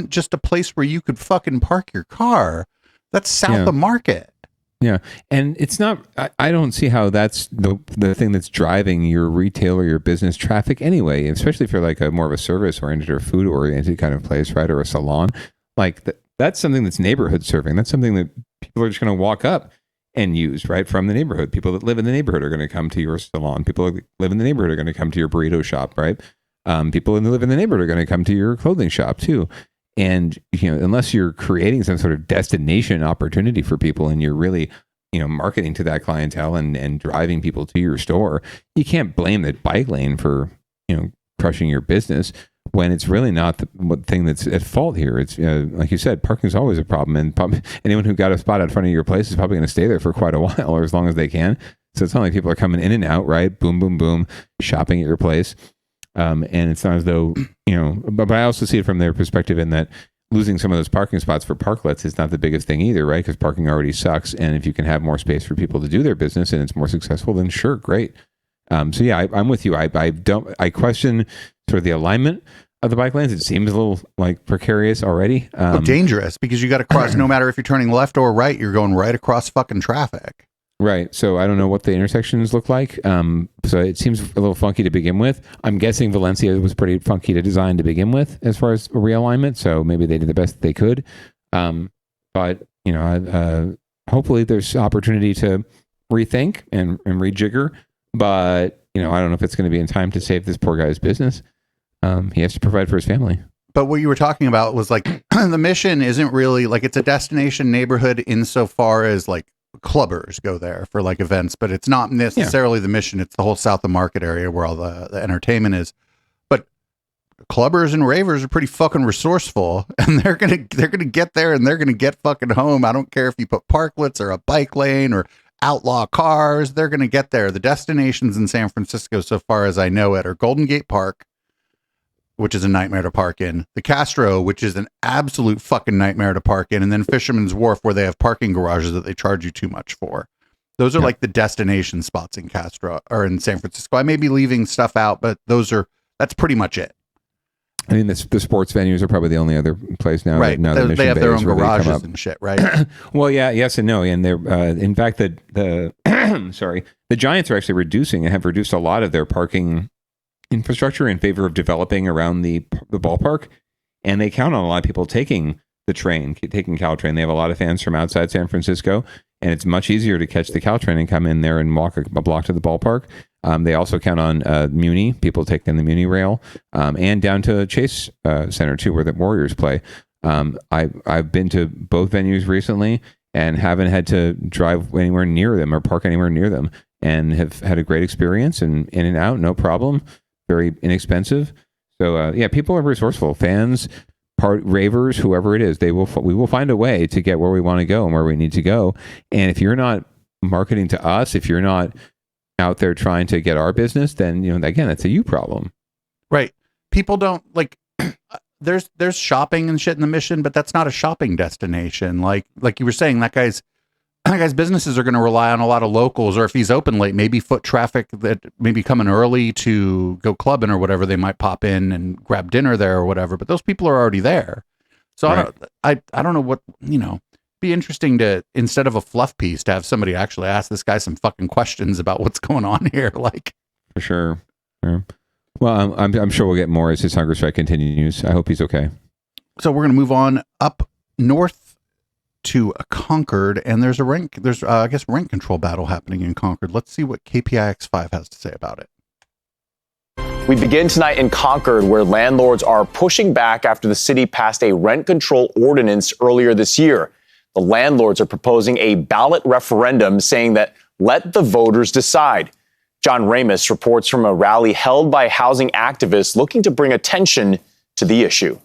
just a place where you could fucking park your car. That's south of Market. Yeah. And it's not, I don't see how that's the thing that's driving your retail or your business traffic anyway, especially if you're like a more of a service oriented or food oriented kind of place, right? Or a salon. Like that's something that's neighborhood serving. That's something that people are just going to walk up and use, right? From the neighborhood. People that live in the neighborhood are going to come to your salon. People that live in the neighborhood are going to come to your burrito shop, right? People that live in the neighborhood are going to come to your clothing shop too. And, unless you're creating some sort of destination opportunity for people and you're really, marketing to that clientele and driving people to your store, you can't blame the bike lane for, crushing your business when it's really not the thing that's at fault here. It's, like you said, parking is always a problem. And anyone who got a spot out front of your place is probably going to stay there for quite a while or as long as they can. So it's not like people are coming in and out, right? Boom, boom, boom, shopping at your place. And it's not as though, but I also see it from their perspective in that losing some of those parking spots for parklets is not the biggest thing either, right? Because parking already sucks. And if you can have more space for people to do their business and it's more successful, then sure, great. So yeah, I'm with you. I question sort of the alignment of the bike lanes. It seems a little like precarious already. Dangerous because you got to cross no matter if you're turning left or right, you're going right across fucking traffic. Right. So I don't know what the intersections look like. So it seems a little funky to begin with. I'm guessing Valencia was pretty funky to design to begin with as far as realignment. So maybe they did the best they could. But hopefully there's opportunity to rethink and rejigger. But I don't know if it's going to be in time to save this poor guy's business. He has to provide for his family. But what you were talking about was like the mission isn't really like it's a destination neighborhood insofar as like clubbers go there for like events, but it's not necessarily the mission. It's the whole South of Market area where all the entertainment is. But clubbers and ravers are pretty fucking resourceful, and they're gonna get there and they're gonna get fucking home. I don't care if you put parklets or a bike lane or outlaw cars, they're gonna get there. The destinations in San Francisco, so far as I know it, are Golden Gate Park, which is a nightmare to park in, the Castro, which is an absolute fucking nightmare to park in, and then Fisherman's Wharf, where they have parking garages that they charge you too much for. Those are like the destination spots in Castro or in San Francisco. I may be leaving stuff out, but that's pretty much it. I mean, the sports venues are probably the only other place now. Right. Now They have their own really garages and shit, right? Well, yeah, yes and no. And they're, in fact, the Giants are actually reducing and have reduced a lot of their parking infrastructure in favor of developing around the ballpark, and they count on a lot of people taking the train, taking Caltrain. They have a lot of fans from outside San Francisco, and it's much easier to catch the Caltrain and come in there and walk a block to the ballpark. They also count on Muni, people taking the Muni rail, and down to Chase Center too, where the Warriors play. I've been to both venues recently and haven't had to drive anywhere near them or park anywhere near them, and have had a great experience and in and out, no problem. Very inexpensive. So people are resourceful. Fans, ravers, whoever it is, we will find a way to get where we want to go and where we need to go. And if you're not marketing to us, if you're not out there trying to get our business, then again, it's a you problem. Right. People don't like. There's shopping and shit in the Mission, but that's not a shopping destination. Like you were saying, that guy's businesses are going to rely on a lot of locals, or if he's open late, maybe foot traffic that maybe coming early to go clubbing or whatever, they might pop in and grab dinner there or whatever, but those people are already there. So right. I don't know what, be interesting to, instead of a fluff piece, to have somebody actually ask this guy some fucking questions about what's going on here. Like, for sure. Yeah. Well, I'm sure we'll get more as his hunger strike continues. I hope he's okay. So we're going to move on up north to Concord, and there's rent control battle happening in Concord. Let's see what KPIX5 has to say about it. We begin tonight in Concord, where landlords are pushing back after the city passed a rent control ordinance earlier this year. The landlords are proposing a ballot referendum saying that let the voters decide. John Ramus reports from a rally held by housing activists looking to bring attention to the issue.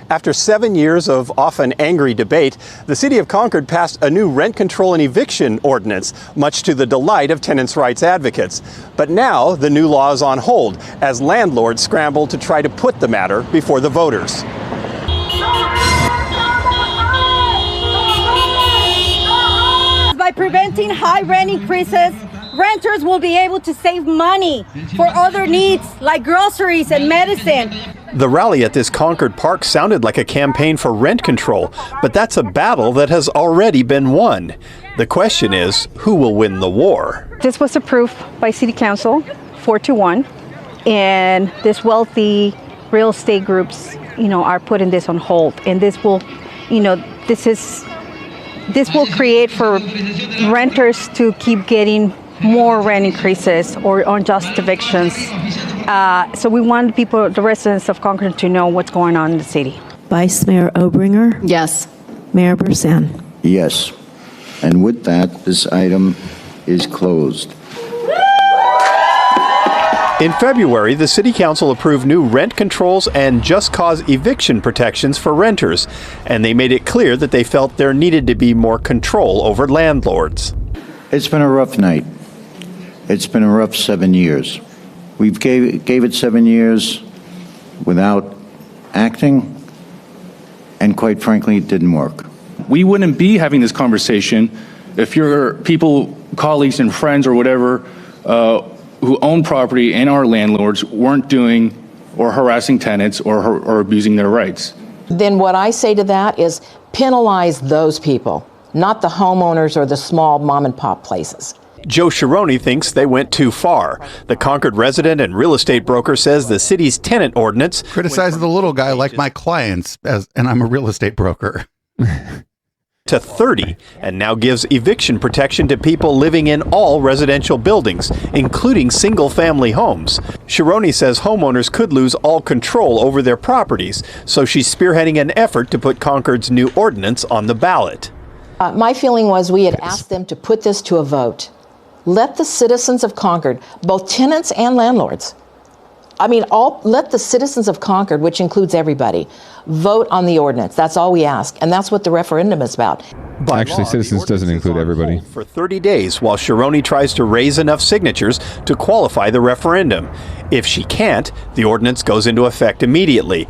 After 7 years of often angry debate, the city of Concord passed a new rent control and eviction ordinance, much to the delight of tenants' rights advocates. But now the new law is on hold as landlords scramble to try to put the matter before the voters. By preventing high rent increases, renters will be able to save money for other needs like groceries and medicine. The rally at this Concord park sounded like a campaign for rent control, but that's a battle that has already been won. The question is, who will win the war? This was approved by City Council 4-1, and this wealthy real estate groups, are putting this on hold. And this will, this will create for renters to keep getting more rent increases or unjust evictions. So we want the residents of Concord, to know what's going on in the city. Vice Mayor Obringer? Yes. Mayor Bursan? Yes. And with that, this item is closed. In February, the City Council approved new rent controls and just cause eviction protections for renters, and they made it clear that they felt there needed to be more control over landlords. It's been a rough night. It's been a rough 7 years. We gave it 7 years without acting, and quite frankly, it didn't work. We wouldn't be having this conversation if your people, colleagues and friends or whatever who own property and are landlords weren't doing or harassing tenants or abusing their rights. Then what I say to that is penalize those people, not the homeowners or the small mom and pop places. Joe Chironi thinks they went too far. The Concord resident and real estate broker says the city's tenant ordinance criticizes the little guy like my clients, and I'm a real estate broker. to 30 and now gives eviction protection to people living in all residential buildings, including single-family homes. Chironi says homeowners could lose all control over their properties, so she's spearheading an effort to put Concord's new ordinance on the ballot. My feeling was we had asked them to put this to a vote. Let the citizens of Concord, both tenants and landlords, let the citizens of Concord, which includes everybody, vote on the ordinance. That's all we ask, and that's what the referendum is about. Actually, citizens doesn't include everybody. For 30 days while Chironi tries to raise enough signatures to qualify the referendum. If she can't, the ordinance goes into effect immediately.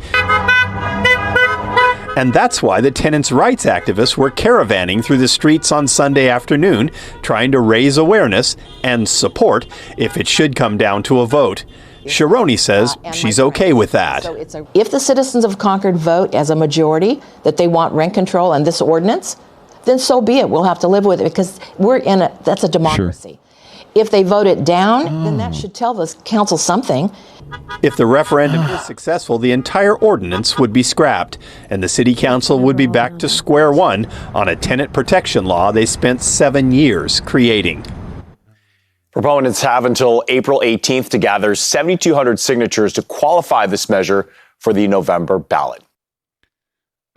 And that's why the tenants' rights activists were caravanning through the streets on Sunday afternoon, trying to raise awareness and support if it should come down to a vote. Chironi says she's okay with that. If the citizens of Concord vote as a majority that they want rent control and this ordinance, then so be it. We'll have to live with it because that's a democracy. Sure. If they vote it down, then that should tell the council something. If the referendum is successful, the entire ordinance would be scrapped, and the city council would be back to square one on a tenant protection law they spent 7 years creating. Proponents have until April 18th to gather 7,200 signatures to qualify this measure for the November ballot.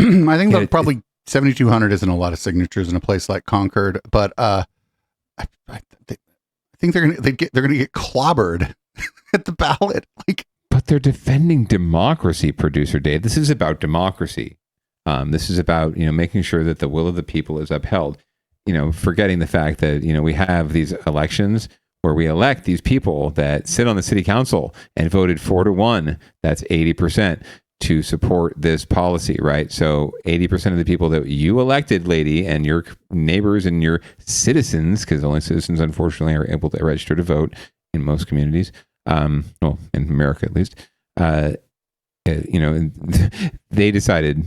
I think that probably 7,200 isn't a lot of signatures in a place like Concord, but I think they're gonna get clobbered at the ballot. But they're defending democracy, producer Dave. This is about democracy. This is about making sure that the will of the people is upheld. Forgetting the fact that we have these elections where we elect these people that sit on the city council and voted 4-1. That's 80% to support this policy, right? So 80% of the people that you elected, lady, and your neighbors and your citizens, because only citizens, unfortunately, are able to register to vote in most communities, in America at least, they decided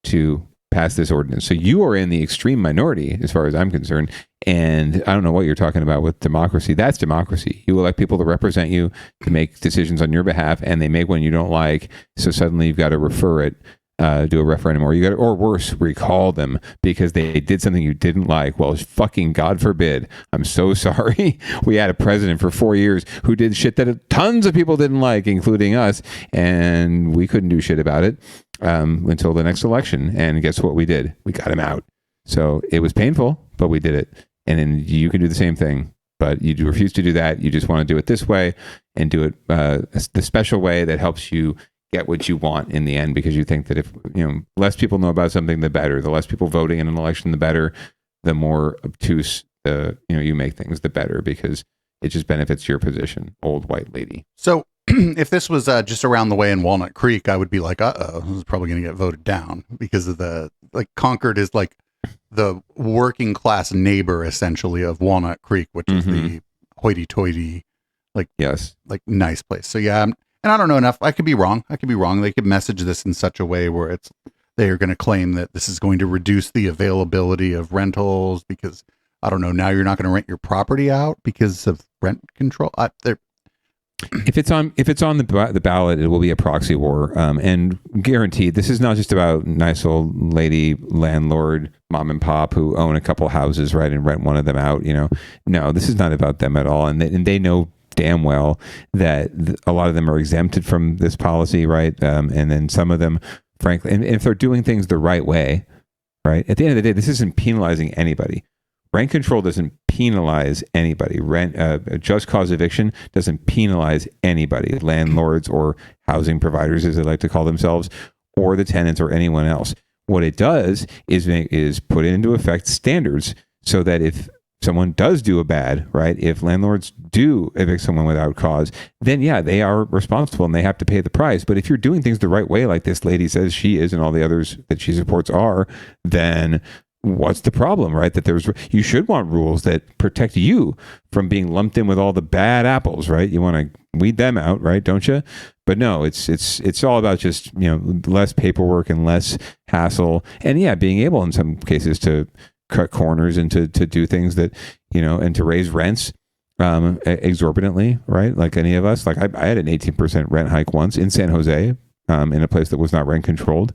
to pass this ordinance. So you are in the extreme minority, as far as I'm concerned. And I don't know what you're talking about with democracy. That's democracy. You elect people to represent you, to make decisions on your behalf, and they make one you don't like. So suddenly you've got to refer it, do a referendum, or worse, recall them because they did something you didn't like. Well, fucking God forbid. I'm so sorry. We had a president for 4 years who did shit that tons of people didn't like, including us, and we couldn't do shit about it until the next election. And guess what we did? We got him out. So it was painful, but we did it. And then you can do the same thing, but you refuse to do that. You just want to do it this way and do it the special way that helps you get what you want in the end, because you think that if less people know about something, the better. The less people voting in an election, the better. The more obtuse you make things, the better, because it just benefits your position, old white lady. So if this was just around the way in Walnut Creek, I would be like, this is probably going to get voted down because of Concord is like the working class neighbor essentially of Walnut Creek, which is the hoity-toity, nice place. So yeah, and I don't know enough. I could be wrong. They could message this in such a way where they are going to claim that this is going to reduce the availability of rentals because, I don't know, now you're not going to rent your property out because of rent control. If it's on the ballot, it will be a proxy war, and guaranteed. This is not just about nice old lady landlord mom and pop who own a couple houses, right, and rent one of them out. No, this is not about them at all, and they know damn well that a lot of them are exempted from this policy, right? And then some of them, frankly, and if they're doing things the right way, right? At the end of the day, this isn't penalizing anybody. Rent control doesn't penalize anybody. Just cause eviction doesn't penalize anybody, landlords or housing providers, as they like to call themselves, or the tenants or anyone else. What it does is put into effect standards so that if someone does do a bad, right, if landlords do evict someone without cause, then yeah, they are responsible and they have to pay the price. But if you're doing things the right way, like this lady says she is and all the others that she supports are, then what's the problem, right? That you should want rules that protect you from being lumped in with all the bad apples, right? You want to weed them out, right? Don't you? But no, it's all about just, less paperwork and less hassle. And yeah, being able in some cases to cut corners and to do things that, and to raise rents exorbitantly, right? Like any of us. Like I had an 18% rent hike once in San Jose, in a place that was not rent controlled.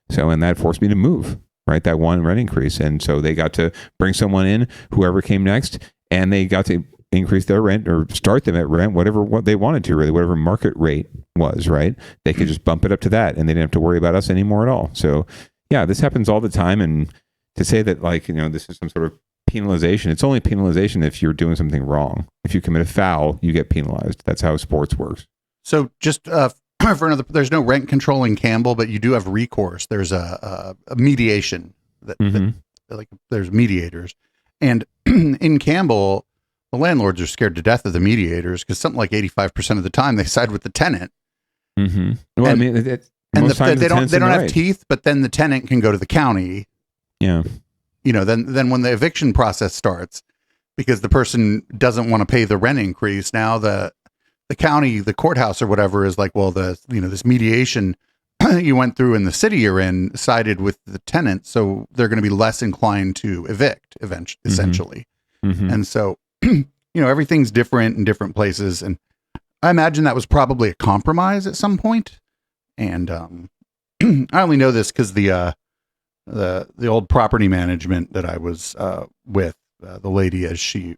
So, and that forced me to move, right? That one rent increase. And so they got to bring someone in, whoever came next, and they got to increase their rent or start them at rent, what they wanted to, really, whatever market rate was, right? They could just bump it up to that, and they didn't have to worry about us anymore at all. So yeah, this happens all the time. And to say that, like, this is some sort of penalization, it's only penalization if you're doing something wrong. If you commit a foul, you get penalized. That's how sports works. So just for another, there's no rent control in Campbell, but you do have recourse. There's a mediation that like there's mediators, and in Campbell, the landlords are scared to death of the mediators because something like 85% of the time they side with the tenant. Mm-hmm. Well, and, I mean, they don't have teeth, but then the tenant can go to the county. Yeah. Then when the eviction process starts, because the person doesn't want to pay the rent increase, now the county, the courthouse or whatever is like, well, this mediation you went through in the city you're in sided with the tenant, so they're going to be less inclined to evict eventually, essentially. Mm-hmm. And so, everything's different in different places. And I imagine that was probably a compromise at some point. And I only know this because the old property management that I was with, the lady, as she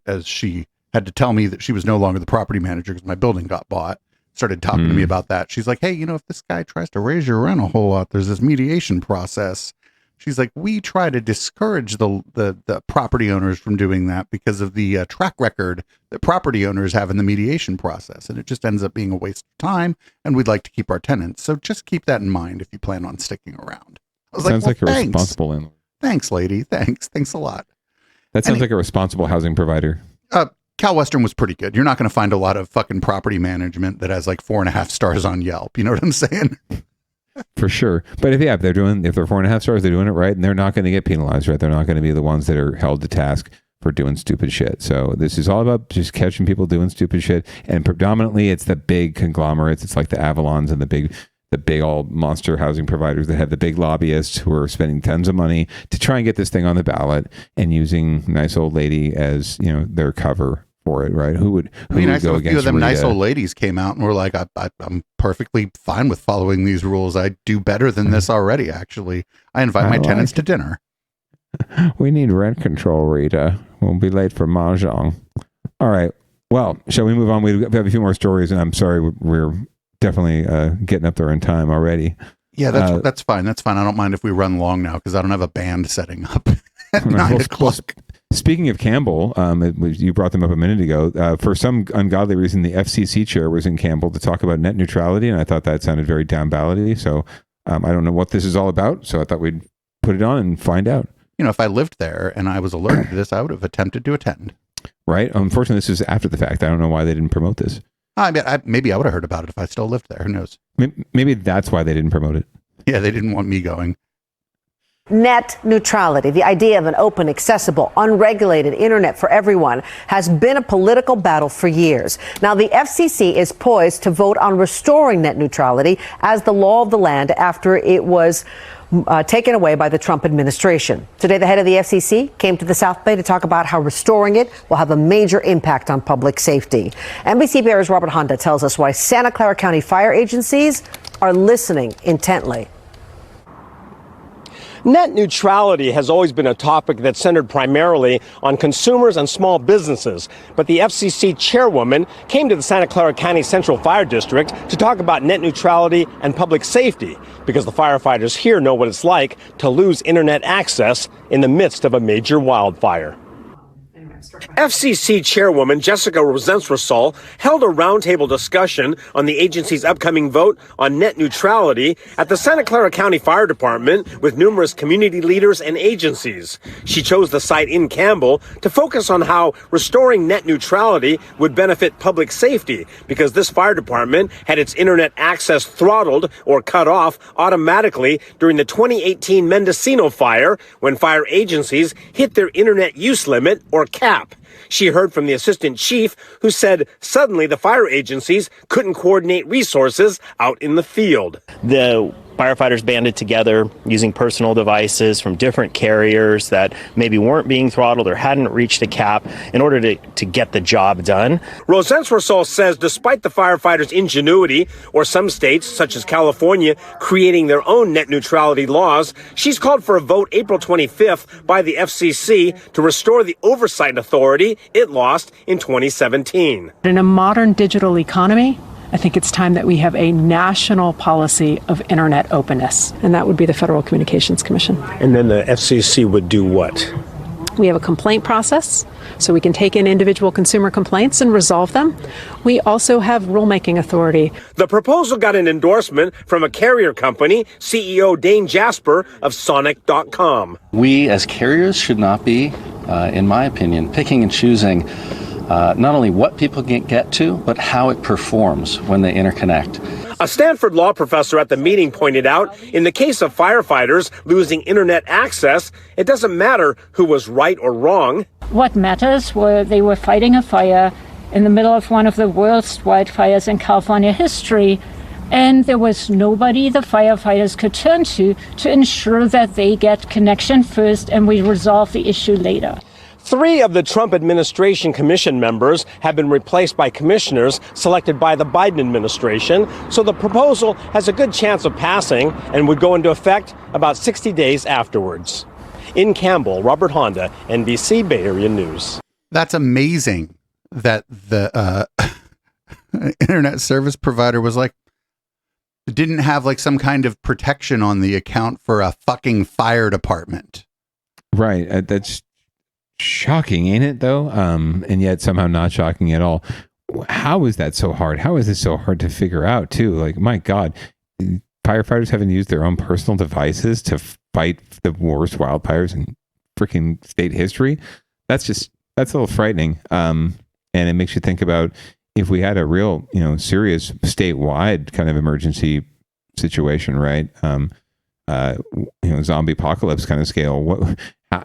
had to tell me that she was no longer the property manager because my building got bought, started talking to me about that. She's like, hey, if this guy tries to raise your rent a whole lot, there's this mediation process. She's like, we try to discourage the property owners from doing that because of the track record that property owners have in the mediation process. And it just ends up being a waste of time. And we'd like to keep our tenants. So just keep that in mind if you plan on sticking around. I was Sounds like, a thanks. responsible landlord. Thanks, lady. Thanks a lot. That sounds like a responsible housing provider. Cal Western was pretty good. You're not going to find a lot of fucking property management that has like 4.5 stars on Yelp. You know what I'm saying? For sure. But if they're 4.5 stars, they're doing it right, and they're not going to get penalized, right? They're not going to be the ones that are held to task for doing stupid shit. So this is all about just catching people doing stupid shit. And predominantly it's the big conglomerates. It's like the Avalons and the big all monster housing providers that have the big lobbyists who are spending tons of money to try and get this thing on the ballot and using nice old lady as, their cover for it, right? Who would go against a few of them Rita? Nice old ladies came out and were like, I'm perfectly fine with following these rules. I do better than this already, actually. I invite my tenants to dinner. We need rent control, Rita. We'll be late for Mahjong. All right. Well, shall we move on? We have a few more stories, and I'm sorry, we're definitely getting up there in time already. Yeah, that's fine. That's fine. I don't mind if we run long now because I don't have a band setting up at 9 o'clock. Speaking of Campbell, you brought them up a minute ago. For some ungodly reason, the FCC chair was in Campbell to talk about net neutrality, and I thought that sounded very down-ballot-y. So I don't know what this is all about, so I thought we'd put it on and find out. If I lived there and I was alerted to this, I would have attempted to attend. Right? Unfortunately, this is after the fact. I don't know why they didn't promote this. Maybe I would have heard about it if I still lived there. Who knows? Maybe that's why they didn't promote it. Yeah, they didn't want me going. Net neutrality, the idea of an open, accessible, unregulated internet for everyone, has been a political battle for years. Now, the FCC is poised to vote on restoring net neutrality as the law of the land after it was taken away by the Trump administration. Today, the head of the FCC came to the South Bay to talk about how restoring it will have a major impact on public safety. NBC Bears Robert Honda tells us why Santa Clara County fire agencies are listening intently. Net neutrality has always been a topic that's centered primarily on consumers and small businesses. But the FCC chairwoman came to the Santa Clara County Central Fire District to talk about net neutrality and public safety, because the firefighters here know what it's like to lose internet access in the midst of a major wildfire. FCC Chairwoman Jessica Rosenzweig held a roundtable discussion on the agency's upcoming vote on net neutrality at the Santa Clara County Fire Department with numerous community leaders and agencies. She chose the site in Campbell to focus on how restoring net neutrality would benefit public safety because this fire department had its internet access throttled or cut off automatically during the 2018 Mendocino fire when fire agencies hit their internet use limit or cap. She heard from the assistant chief who said suddenly the fire agencies couldn't coordinate resources out in the field. The firefighters banded together using personal devices from different carriers that maybe weren't being throttled or hadn't reached a cap in order to get the job done. Rosenzweig says despite the firefighters' ingenuity, or some states, such as California, creating their own net neutrality laws, she's called for a vote April 25th by the FCC to restore the oversight authority it lost in 2017. In a modern digital economy, I think it's time that we have a national policy of internet openness, and that would be the Federal Communications Commission. And then the FCC would do what? We have a complaint process, so we can take in individual consumer complaints and resolve them. We also have rulemaking authority. The proposal got an endorsement from a carrier company, CEO Dane Jasper of Sonic.com. We as carriers should not be, in my opinion, picking and choosing not only what people can get to, but how it performs when they interconnect. A Stanford law professor at the meeting pointed out, in the case of firefighters losing internet access, it doesn't matter who was right or wrong. What matters was they were fighting a fire in the middle of one of the worst wildfires in California history, and there was nobody the firefighters could turn to ensure that they get connection first and we resolve the issue later. 3 of the Trump administration commission members have been replaced by commissioners selected by the Biden administration, so the proposal has a good chance of passing and would go into effect about 60 days afterwards. In Campbell, Robert Honda, NBC Bay Area News. That's amazing that the internet service provider was like, didn't have like some kind of protection on the account for a fucking fire department. Right. That's shocking, ain't it, though? And yet somehow not shocking at all. How is that so hard? How is it so hard to figure out, too? Like, my God, firefighters having to use their own personal devices to fight the worst wildfires in freaking state history. That's a little frightening. And it makes you think about if we had a real, serious statewide kind of emergency situation, right? Zombie apocalypse kind of scale.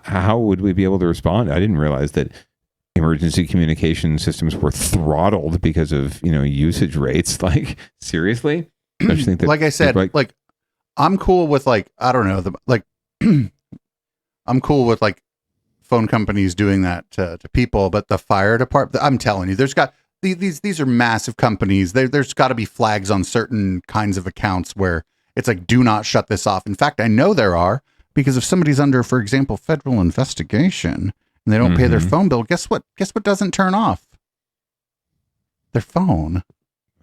How would we be able to respond? I didn't realize that emergency communication systems were throttled because of, usage rates. Like, seriously? Don't you think that, like I said, like I'm cool with I don't know, I'm cool with phone companies doing that to people, but the fire department, I'm telling you, there's got these are massive companies. There's got to be flags on certain kinds of accounts where it's like, do not shut this off. In fact, I know there are. Because if somebody's under, for example, federal investigation and they don't pay their phone bill, guess what? Guess what doesn't turn off? Their phone.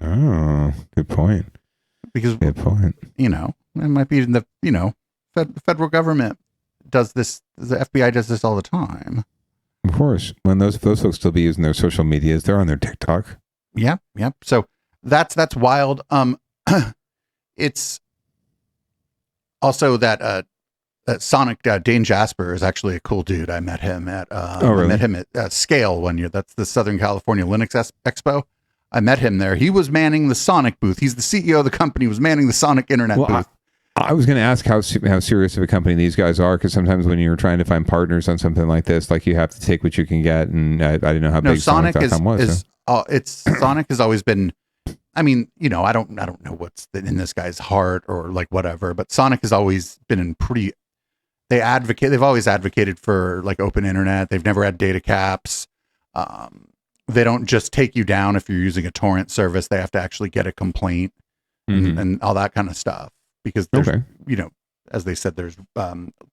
Oh, good point. Because good point. It might be in the federal government does this. The FBI does this all the time. Of course, when those folks still be using their social medias, they're on their TikTok. Yep. So that's wild. It's also that. Sonic Dane Jasper is actually a cool dude. I met him at really? I met him at Scale one year. That's the Southern California Linux Expo. I met him there. He was manning the Sonic booth. He's the CEO of the company. Was manning the Sonic internet booth. I was going to ask how serious of a company these guys are, because sometimes when you're trying to find partners on something like this, you have to take what you can get. And I didn't know how big Sonic.com was. Sonic has always been. I mean, I don't know what's in this guy's heart or whatever, but Sonic has always been in pretty. They've always advocated for open internet. They've never had data caps. They don't just take you down if you're using a torrent service. They have to actually get a complaint and all that kind of stuff, because there's, as they said, there's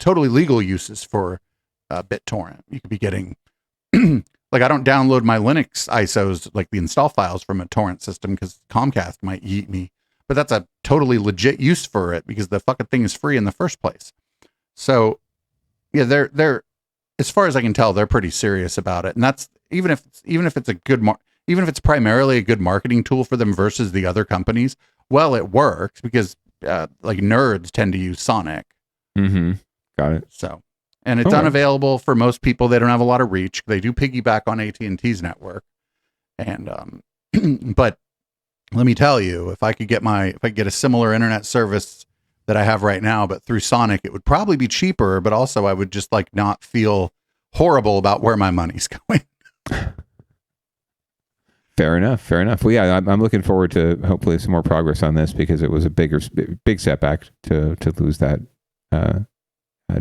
totally legal uses for BitTorrent. You could be getting, I don't download my Linux ISOs, the install files from a torrent system, because Comcast might eat me, but that's a totally legit use for it because the fucking thing is free in the first place. So, yeah, they're as far as I can tell, they're pretty serious about it. And that's even if it's a good even if it's primarily a good marketing tool for them versus the other companies, well, it works because like nerds tend to use Sonic. Mm-hmm. Got it. So, and it's unavailable for most people. They don't have a lot of reach. They do piggyback on AT&T's network. And but let me tell you, if I could get a similar internet service that I have right now, but through Sonic, it would probably be cheaper, but also I would just like not feel horrible about where my money's going. Fair enough. Well, yeah, I'm looking forward to hopefully some more progress on this because it was a big setback to lose that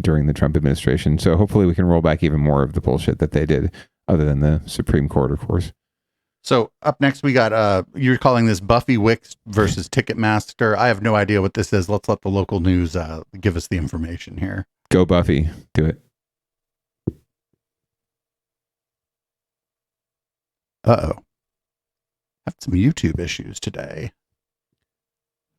during the Trump administration. So hopefully we can roll back even more of the bullshit that they did, other than the Supreme Court, of course. So up next, we got, you're calling this Buffy Wicks versus Ticketmaster. I have no idea what this is. Let's let the local news give us the information here. Go Buffy. Do it. Uh-oh. Have some YouTube issues today.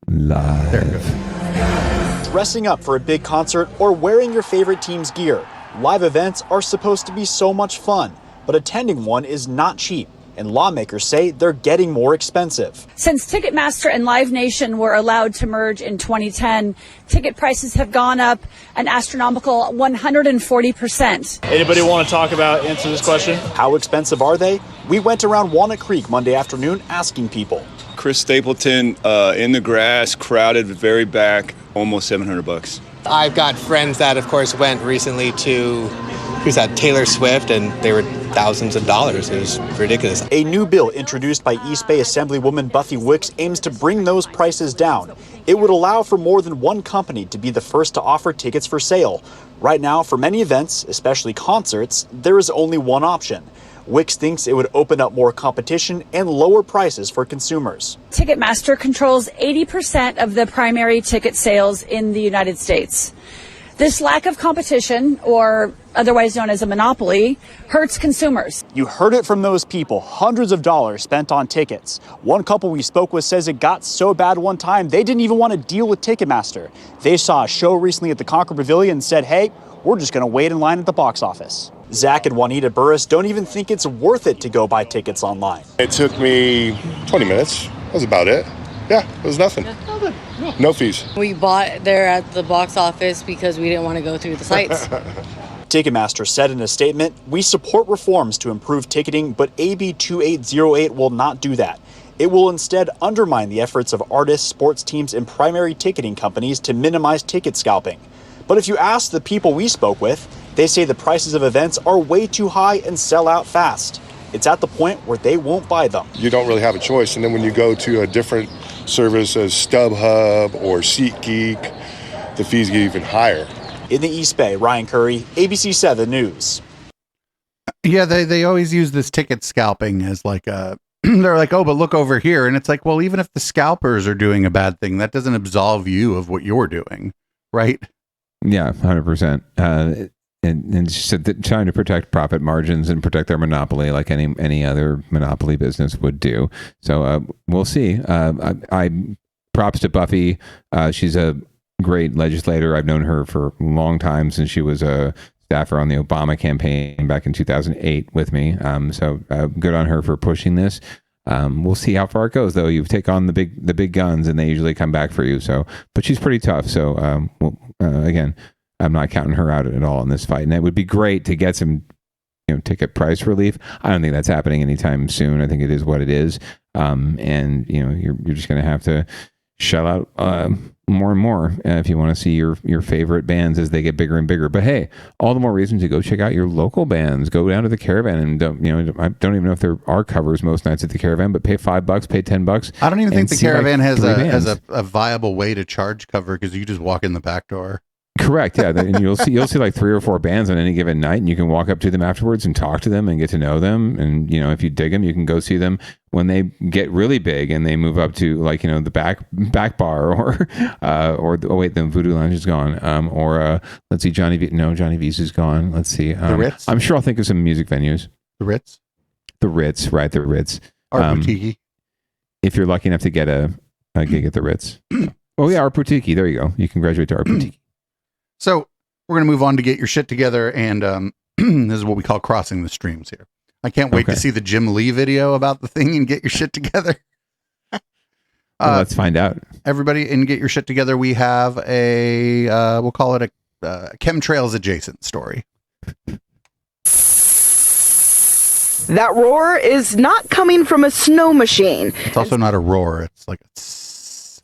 Live. There it goes. Dressing up for a big concert or wearing your favorite team's gear. Live events are supposed to be so much fun, but attending one is not cheap, and lawmakers say they're getting more expensive. Since Ticketmaster and Live Nation were allowed to merge in 2010, ticket prices have gone up an astronomical 140%. Anybody want to answer this question? How expensive are they? We went around Walnut Creek Monday afternoon asking people. Chris Stapleton, in the grass, crowded, very back, almost $700. I've got friends that, of course, went recently to, Taylor Swift, and they were thousands of dollars. It was ridiculous. A new bill introduced by East Bay Assemblywoman Buffy Wicks aims to bring those prices down. It would allow for more than one company to be the first to offer tickets for sale. Right now, for many events, especially concerts, there is only one option. Wicks thinks it would open up more competition and lower prices for consumers. Ticketmaster controls 80% of the primary ticket sales in the United States. This lack of competition, or otherwise known as a monopoly, hurts consumers. You heard it from those people, hundreds of dollars spent on tickets. One couple we spoke with says it got so bad one time they didn't even want to deal with Ticketmaster. They saw a show recently at the Concord Pavilion and said, hey, we're just going to wait in line at the box office. Zach and Juanita Burris don't even think it's worth it to go buy tickets online. It took me 20 minutes. That was about it. Yeah, it was nothing. No fees. We bought there at the box office because we didn't want to go through the sites. Ticketmaster said in a statement, we support reforms to improve ticketing, but AB 2808 will not do that. It will instead undermine the efforts of artists, sports teams, and primary ticketing companies to minimize ticket scalping. But if you ask the people we spoke with, they say the prices of events are way too high and sell out fast. It's at the point where they won't buy them. You don't really have a choice. And then when you go to a different service as StubHub or SeatGeek, the fees get even higher. In the East Bay, Ryan Curry, ABC 7 News. Yeah, they always use this ticket scalping as like a, they're like, oh, but look over here. And it's like, well, even if the scalpers are doing a bad thing, that doesn't absolve you of what you're doing, right? Yeah, 100%. And so trying to protect profit margins and protect their monopoly like any other monopoly business would do. So we'll see. I props to Buffy. She's a great legislator. I've known her for a long time, since she was a staffer on the Obama campaign back in 2008 with me. So good on her for pushing this. We'll see how far it goes, though. You take on the big guns, and they usually come back for you. So, but she's pretty tough. So again, I'm not counting her out at all in this fight. And it would be great to get some, ticket price relief. I don't think that's happening anytime soon. I think it is what it is. And you're just going to have to shell out more and more if you want to see your favorite bands as they get bigger and bigger. But hey, all the more reason to go check out your local bands. Go down to the Caravan, and I don't even know if there are covers most nights at the Caravan, but pay $5, pay $10. I don't even think the Caravan has a viable way to charge cover, because you just walk in the back door. Correct. Yeah. And you'll see like 3 or 4 bands on any given night, and you can walk up to them afterwards and talk to them and get to know them. And, if you dig them, you can go see them when they get really big and they move up to the back bar or the Voodoo Lounge is gone. Let's see, Johnny V's is gone. Let's see. The Ritz. I'm sure I'll think of some music venues. The Ritz. Right. The Ritz. Art Boutique. If you're lucky enough to get a gig at the Ritz. Oh yeah. Art Boutique. There you go. You can graduate to Art Boutique. So we're going to move on to get your shit together and this is what we call crossing the streams here. I can't wait to see the Jim Lee video about the thing and get your shit together. Let's find out. Everybody, and get your shit together. We have a, we'll call it a chemtrails adjacent story. That roar is not coming from a snow machine. It's also not a roar. It's like a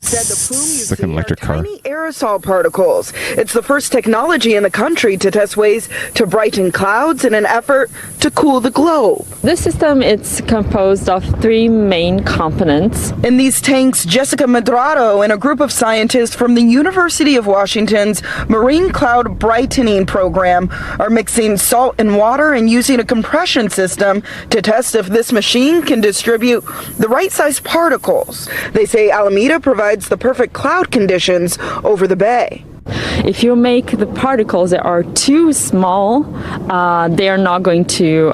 Said the plume you It's like an electric car. tiny aerosol particles. It's the first technology in the country to test ways to brighten clouds in an effort to cool the globe. This system is composed of three main components. In these tanks, Jessica Medrado and a group of scientists from the University of Washington's Marine Cloud Brightening Program are mixing salt and water and using a compression system to test if this machine can distribute the right size particles. They say Alameda provides the perfect cloud conditions over the bay. If you make the particles that are too small, they are not going to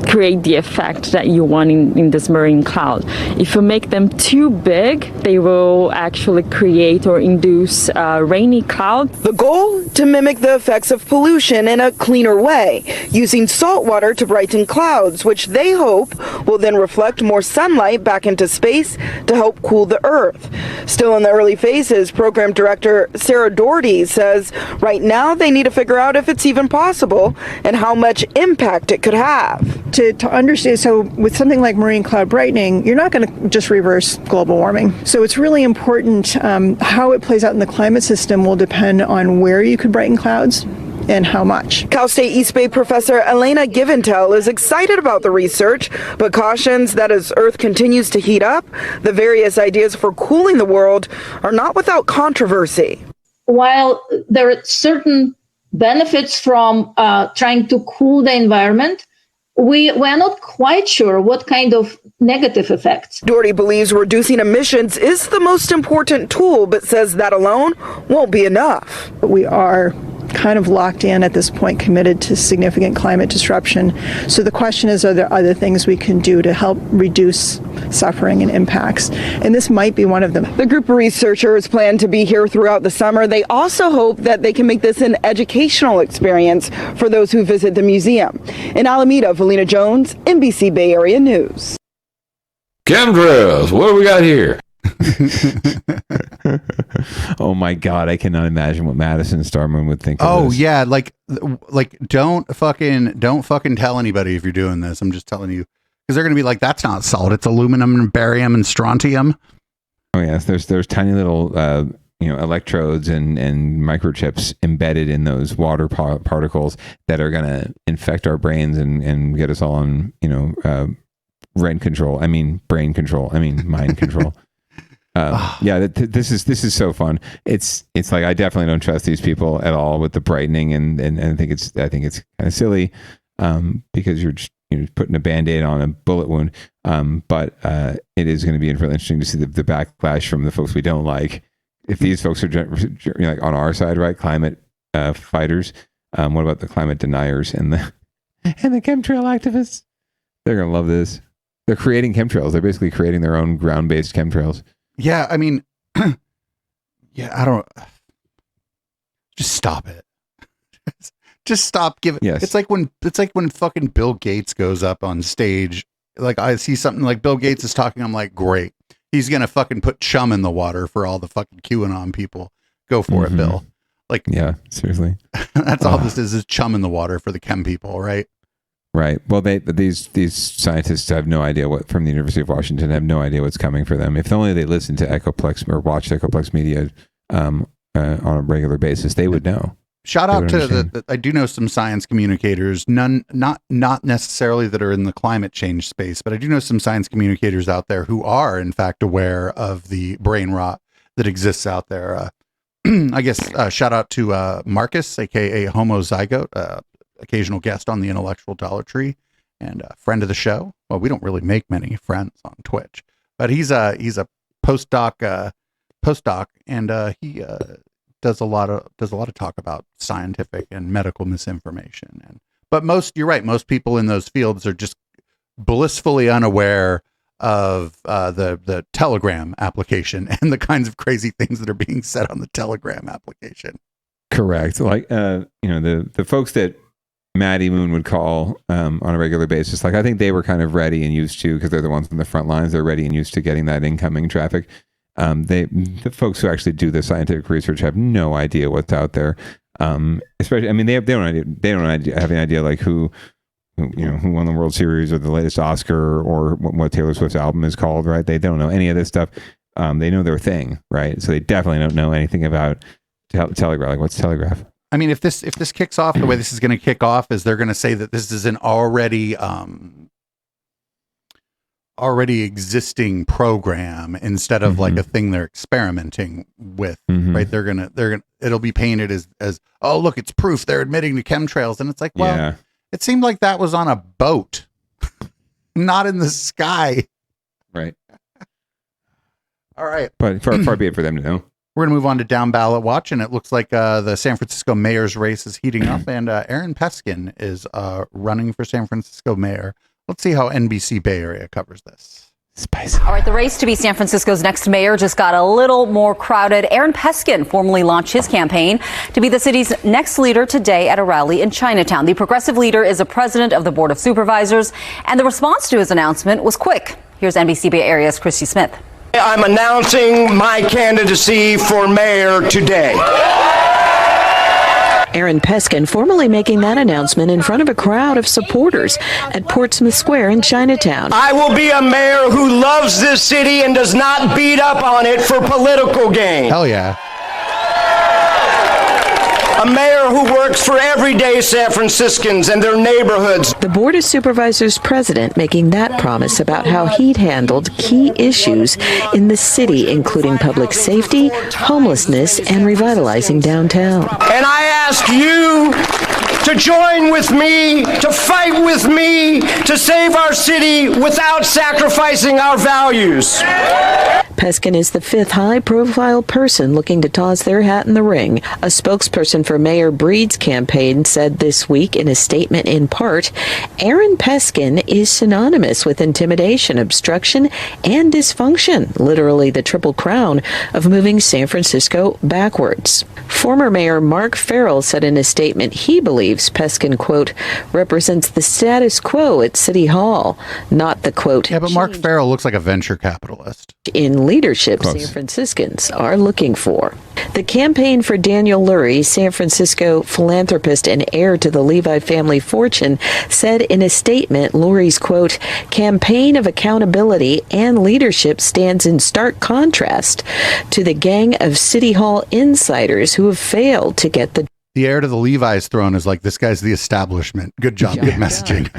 create the effect that you want in this marine cloud. If you make them too big, they will actually create or induce rainy clouds. The goal? To mimic the effects of pollution in a cleaner way, using salt water to brighten clouds, which they hope will then reflect more sunlight back into space to help cool the Earth. Still in the early phases, Program Director Sarah Doherty says right now they need to figure out if it's even possible and how much impact it could have. To understand, so with something like marine cloud brightening, you're not going to just reverse global warming. So it's really important how it plays out in the climate system will depend on where you could brighten clouds and how much. Cal State East Bay professor Elena Giventel is excited about the research, but cautions that as Earth continues to heat up, the various ideas for cooling the world are not without controversy. While there are certain benefits from trying to cool the environment, we're not quite sure what kind of negative effects. Doherty believes reducing emissions is the most important tool, but says that alone won't be enough. We are kind of locked in at this point, committed to significant climate disruption. So the question is, are there other things we can do to help reduce suffering and impacts? And this might be one of them. The group of researchers plan to be here throughout the summer. They also hope that they can make this an educational experience for those who visit the museum. In Alameda, Valina Jones, NBC Bay Area News. Chemtrails, what do we got here? Oh my God, I cannot imagine what Madison Starman would think of Oh this. yeah, like don't fucking tell anybody if you're doing this. I'm just telling you, because they're gonna be like, that's not salt, it's aluminum and barium and strontium. Oh yes, there's tiny little electrodes and microchips embedded in those water particles that are gonna infect our brains and get us all on brain control. I mean mind control. This is so fun. It's like I definitely don't trust these people at all with the brightening, and I think it's kind of silly because you're just putting a Band-Aid on a bullet wound. But it is going to be really interesting to see the backlash from the folks we don't like. If these folks are like on our side, right? Climate fighters. What about the climate deniers and the chemtrail activists? They're going to love this. They're creating chemtrails. They're basically creating their own ground-based chemtrails. Yeah, I mean, I don't. Just stop it. Just stop giving. Yes. It's like when fucking Bill Gates goes up on stage. Like I see something like Bill Gates is talking. I'm like, great. He's gonna fucking put chum in the water for all the fucking QAnon people. Go for it, Bill. Like, yeah, seriously. That's all this is chum in the water for the chem people, right? Right. Well, these scientists have no idea from the University of Washington have no idea what's coming for them. If only they listened to Ecoplex or watched Ecoplex Media on a regular basis, they would know. Shout out to I do know some science communicators, not necessarily that are in the climate change space, but I do know some science communicators out there who are in fact aware of the brain rot that exists out there. I guess shout out to Marcus, aka Homozygote, occasional guest on the Intellectual Dollar Tree and a friend of the show. Well, we don't really make many friends on Twitch, but he's a postdoc and he does a lot of talk about scientific and medical misinformation. But you're right, most people in those fields are just blissfully unaware of the Telegram application and the kinds of crazy things that are being said on the Telegram application. Correct. Like the folks that Maddie Moon would call on a regular basis. Like, I think they were kind of ready and used to, because they're the ones on the front lines. They're ready and used to getting that incoming traffic. The folks who actually do the scientific research have no idea what's out there. Especially, I mean, they don't have any idea like who won the World Series or the latest Oscar or what Taylor Swift's album is called, right? They don't know any of this stuff. They know their thing, right? So they definitely don't know anything about Telegraph. Like, what's Telegraph? I mean, if this kicks off the way this is going to kick off, is they're going to say that this is an already existing program instead of like a thing they're experimenting with, right? They're gonna it'll be painted as oh, look, it's proof they're admitting to chemtrails, and it's like, well, it seemed like that was on a boat, not in the sky, right? All right, but far be it for them to know. We're going to move on to Down Ballot Watch, and it looks like the San Francisco mayor's race is heating up, and Aaron Peskin is running for San Francisco mayor. Let's see how NBC Bay Area covers this. Spicy. All right, the race to be San Francisco's next mayor just got a little more crowded. Aaron Peskin formally launched his campaign to be the city's next leader today at a rally in Chinatown. The progressive leader is a president of the Board of Supervisors, and the response to his announcement was quick. Here's NBC Bay Area's Christy Smith. I'm announcing my candidacy for mayor today. Aaron Peskin formally making that announcement in front of a crowd of supporters at Portsmouth Square in Chinatown. I will be a mayor who loves this city and does not beat up on it for political gain. Hell yeah. A mayor who works for everyday San Franciscans and their neighborhoods. The Board of Supervisors president making that promise about how he'd handled key issues in the city, including public safety, homelessness, and revitalizing downtown. And I ask you to join with me, to fight with me, to save our city without sacrificing our values. Peskin is the fifth high-profile person looking to toss their hat in the ring. A spokesperson for Mayor Breed's campaign said this week in a statement in part, Aaron Peskin is synonymous with intimidation, obstruction, and dysfunction, literally the triple crown of moving San Francisco backwards. Former Mayor Mark Farrell said in a statement he believes Peskin, quote, represents the status quo at City Hall, not the, quote, yeah, but Mark Farrell looks like a venture capitalist. In leadership San Franciscans are looking for. The campaign for Daniel Lurie, San Francisco philanthropist and heir to the Levi family fortune, said in a statement Lurie's, quote, campaign of accountability and leadership stands in stark contrast to the gang of City Hall insiders who have failed to get the heir to the Levi's throne is like, this guy's the establishment. Good job. Good messaging.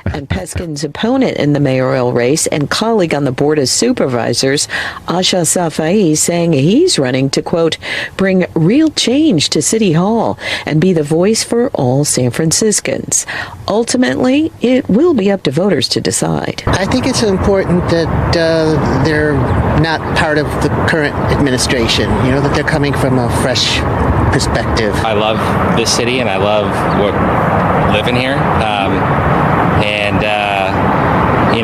And Peskin's opponent in the mayoral race and colleague on the Board of Supervisors, Asha Safai, saying he's running to, quote, bring real change to City Hall and be the voice for all San Franciscans. Ultimately, it will be up to voters to decide. I think it's important that they're not part of the current administration, that they're coming from a fresh perspective. I love this city and I love living here.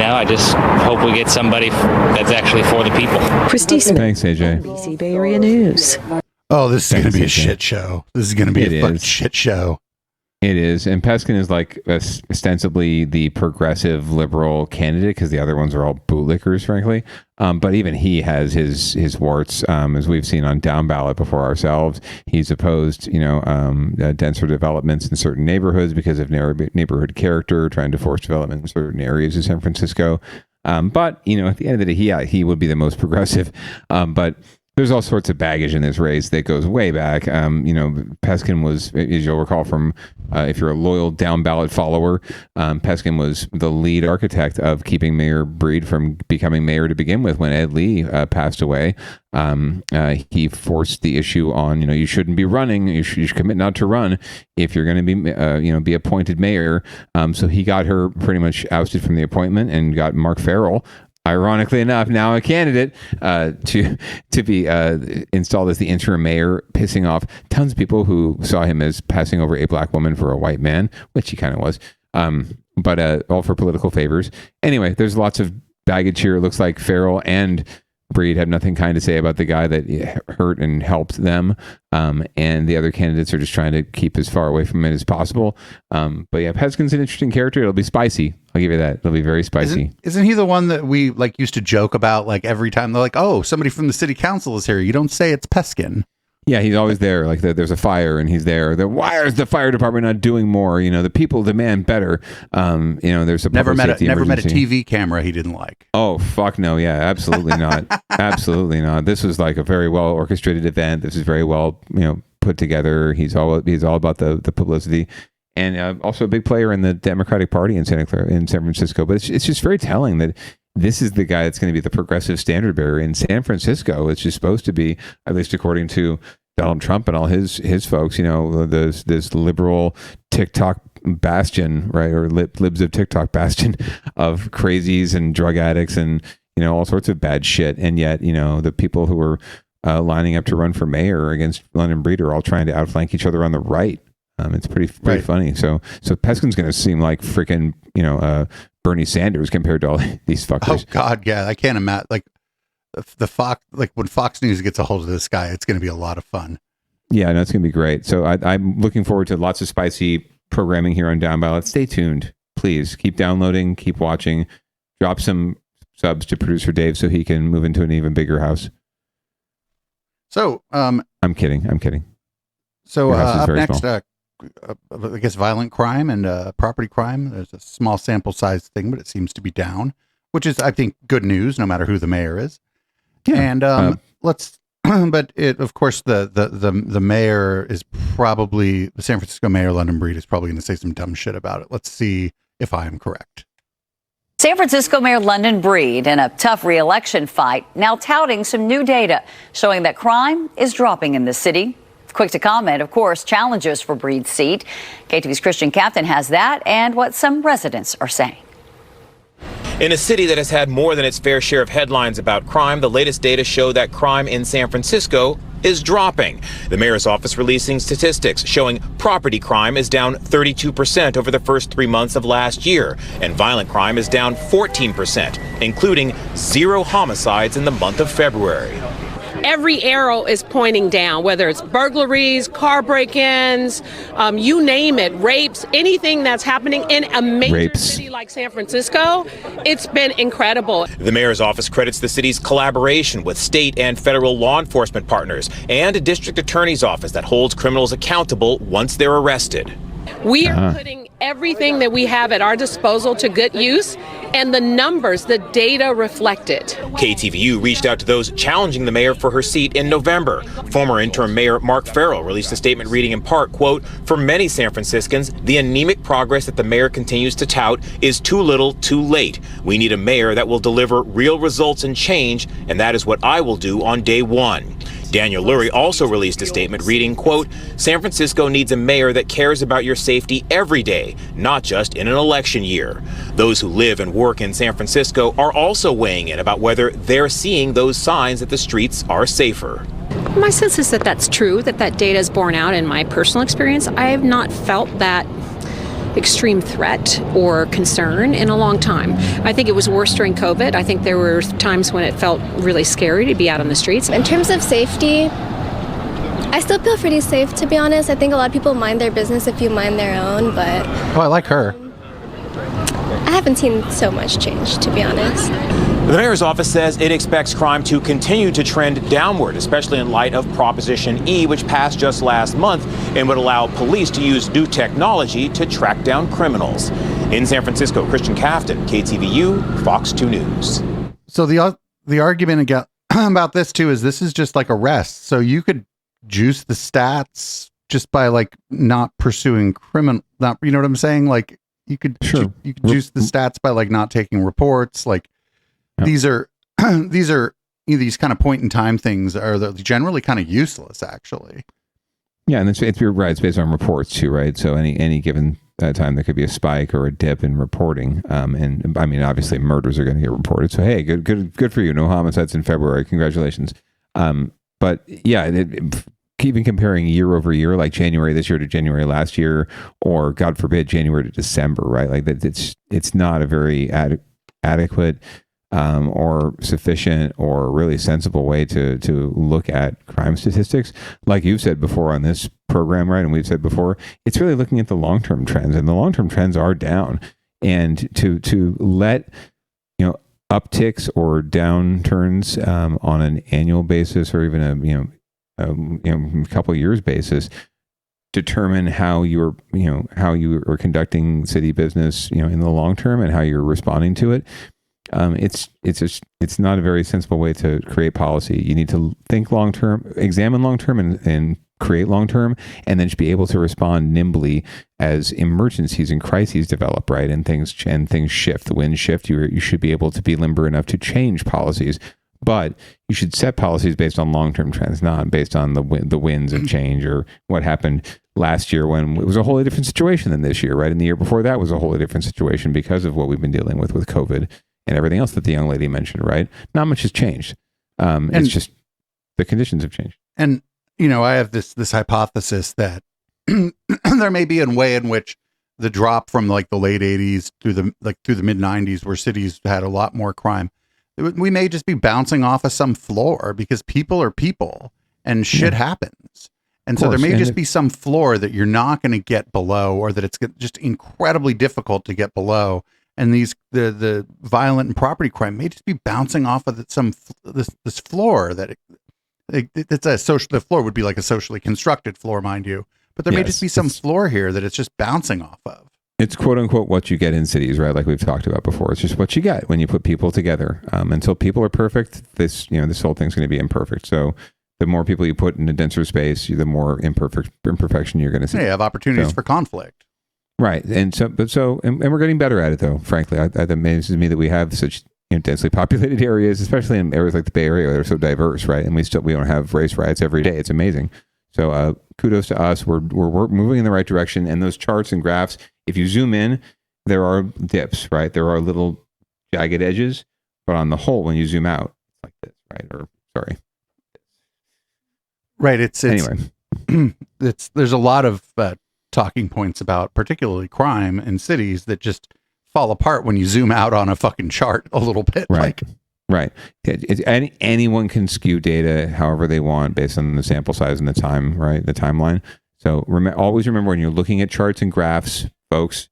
I just hope we get somebody that's actually for the people. Christy Smith. Thanks, AJ. NBC Bay Area News. Oh, this is going to be a shit show. This is going to be a fucking shit show. It is. And Peskin is like ostensibly the progressive liberal candidate because the other ones are all bootlickers, frankly. But even he has his warts, as we've seen on Down Ballot before ourselves. He's opposed, denser developments in certain neighborhoods because of neighborhood character, trying to force development in certain areas of San Francisco. But, at the end of the day, he would be the most progressive. But there's all sorts of baggage in this race that goes way back. Peskin was, as you'll recall from, if you're a loyal Down Ballot follower, Peskin was the lead architect of keeping Mayor Breed from becoming mayor to begin with. When Ed Lee passed away, he forced the issue on, you shouldn't be running. You should commit not to run if you're going to be appointed mayor. So he got her pretty much ousted from the appointment and got Mark Farrell, ironically enough, now a candidate to be installed as the interim mayor, pissing off tons of people who saw him as passing over a black woman for a white man, which he kind of was, but all for political favors. Anyway, there's lots of baggage here. It looks like Farrell and Breed have nothing kind to say about the guy that hurt and helped them. And the other candidates are just trying to keep as far away from it as possible. But yeah, Peskin's an interesting character. It'll be spicy. I'll give you that. It'll be very spicy. Isn't he the one that we like used to joke about, like every time they're like, oh, somebody from the city council is here, you don't say it's Peskin? Yeah, he's always there. Like there's a fire and he's there. Why is the fire department not doing more? The people demand better. There's a never met a emergency. TV camera he didn't like. Oh fuck no! Yeah, absolutely not. Absolutely not. This was like a very well orchestrated event. This is very well put together. He's all about the publicity, and also a big player in the Democratic Party in San Francisco. But it's just very telling that this is the guy that's going to be the progressive standard bearer in San Francisco. It's just supposed to be, at least according to Donald Trump and all his folks, this liberal TikTok bastion, right? Or libs of TikTok bastion of crazies and drug addicts and, all sorts of bad shit. And yet, the people who are lining up to run for mayor against London Breed are all trying to outflank each other on the right. It's pretty funny. So Peskin's going to seem like freaking, Bernie Sanders compared to all these fuckers. Oh God, yeah, I can't imagine. Like the Fox, like when Fox News gets a hold of this guy, it's going to be a lot of fun. Yeah, no, it's going to be great. So I'm looking forward to lots of spicy programming here on Downballot. Stay tuned, please. Keep downloading, keep watching. Drop some subs to producer Dave so he can move into an even bigger house. So, I'm kidding. So up next, small. I guess violent crime and property crime. There's a small sample size thing, but it seems to be down, which is, I think, good news, no matter who the mayor is. Yeah. And but of course, the mayor is probably, the San Francisco mayor, London Breed, is probably going to say some dumb shit about it. Let's see if I am correct. San Francisco Mayor London Breed, in a tough re-election fight, now touting some new data showing that crime is dropping in the city. Quick to comment, of course, challenges for Breed's seat. KTV's Christian Captain has that and what some residents are saying. In a city that has had more than its fair share of headlines about crime, the latest data show that crime in San Francisco is dropping. The mayor's office releasing statistics showing property crime is down 32% over the first 3 months of last year, and violent crime is down 14%, including 0 homicides in the month of February. Every arrow is pointing down, whether it's burglaries, car break-ins, you name it, rapes, anything that's happening in a major city like San Francisco. It's been incredible. The mayor's office credits the city's collaboration with state and federal law enforcement partners and a district attorney's office that holds criminals accountable once they're arrested. We are putting everything that we have at our disposal to good use, and the numbers, the data reflect it. KTVU reached out to those challenging the mayor for her seat in November. Former interim mayor Mark Farrell released a statement reading in part, quote, "For many San Franciscans, the anemic progress that the mayor continues to tout is too little, too late. We need a mayor that will deliver real results and change, and that is what I will do on day one." Daniel Lurie also released a statement reading, quote, "San Francisco needs a mayor that cares about your safety every day, not just in an election year." Those who live and work in San Francisco are also weighing in about whether they're seeing those signs that the streets are safer. My sense is that that's true, that data is borne out in my personal experience. I have not felt that extreme threat or concern in a long time. I think it was worse during COVID. I think there were times when it felt really scary to be out on the streets. In terms of safety, I still feel pretty safe, to be honest. I think a lot of people mind their business if you mind their own, but Oh, I like her. I haven't seen so much change, to be honest. The mayor's office says it expects crime to continue to trend downward, especially in light of Proposition E, which passed just last month and would allow police to use new technology to track down criminals. In San Francisco, Christian Captain, KTVU, Fox 2 News. So the argument about this too is this is just like arrests. So you could juice the stats just by like not pursuing criminal. Not, you know what I'm saying? Like you could you could juice the stats by like not taking reports. Like these are these kind of point in time things are generally kind of useless, actually. Yeah, and it's right. It's based on reports too, right? So any given time there could be a spike or a dip in reporting, and I mean obviously murders are going to get reported. So hey, good for you. No homicides in February. Congratulations. But yeah, even comparing year over year, like January this year to January last year, or God forbid January to December, right? Like that, it's not a very adequate or sufficient or really sensible way to look at crime statistics. Like you've said before on this program, right? And we've said before, it's really looking at the long-term trends, and the long-term trends are down. And to let, upticks or downturns on an annual basis, or even a couple of years basis, determine how you are conducting city business, in the long term, and how you're responding to it. It's not a very sensible way to create policy. You need to think long term, examine long term, and create long term, and then just be able to respond nimbly as emergencies and crises develop, right? And things shift. The winds shift. You should be able to be limber enough to change policies, but you should set policies based on long term trends, not based on the winds of change or what happened last year when it was a wholly different situation than this year, right? And the year before that was a wholly different situation because of what we've been dealing with COVID and everything else that the young lady mentioned, right? Not much has changed. It's just the conditions have changed. And I have this hypothesis that there may be a way in which the drop from like the late 80s through the mid 90s, where cities had a lot more crime, we may just be bouncing off of some floor, because people are people and shit happens. And so there may just be some floor that you're not going to get below, or that it's just incredibly difficult to get below. And the violent and property crime may just be bouncing off of this floor that it's a social. The floor would be like a socially constructed floor, mind you, but there may just be some floor here that it's just bouncing off of. It's quote unquote what you get in cities, right? Like we've talked about before. It's just what you get when you put people together. Until people are perfect, this whole thing's going to be imperfect. So the more people you put in a denser space, the more imperfection you're going to see. Yeah, you have opportunities for conflict. Right. And we're getting better at it, though, frankly. It amazes me that we have such densely populated areas, especially in areas like the Bay Area that are so diverse, right? And we don't have race riots every day. It's amazing. So kudos to us. We're moving in the right direction. And those charts and graphs, if you zoom in, there are dips, right? There are little jagged edges, but on the whole, when you zoom out, it's like this, right? Or sorry. Right. It's anyway. There's a lot of talking points about particularly crime in cities that just fall apart when you zoom out on a fucking chart a little bit. Right. Right. Anyone can skew data however they want based on the sample size and the time, right? The timeline. So always remember, when you're looking at charts and graphs, folks,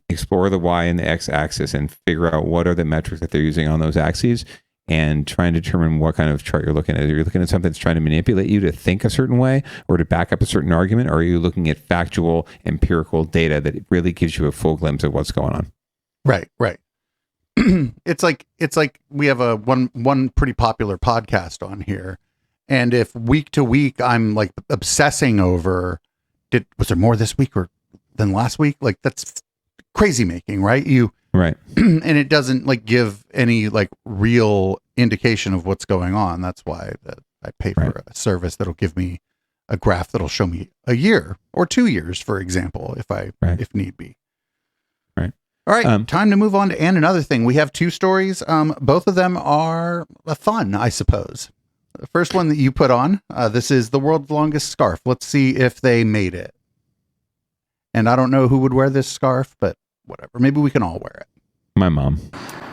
explore the Y and the X axis and figure out what are the metrics that they're using on those axes, and try and determine what kind of chart you're looking at. Are you looking at something that's trying to manipulate you to think a certain way or to back up a certain argument? Or are you looking at factual, empirical data that really gives you a full glimpse of what's going on? Right. It's like we have a one pretty popular podcast on here. And if week to week I'm like obsessing over, was there more this week than last week? Like, that's crazy making, right? Right. And it doesn't like give any like real indication of what's going on. That's why I pay for a service that'll give me a graph that'll show me a year or 2 years, for example, if need be. Right. All right. Time to move on to another thing. We have two stories. Both of them are fun, I suppose. The first one that you put on, this is the world's longest scarf. Let's see if they made it. And I don't know who would wear this scarf, but whatever. Maybe we can all wear it. My mom.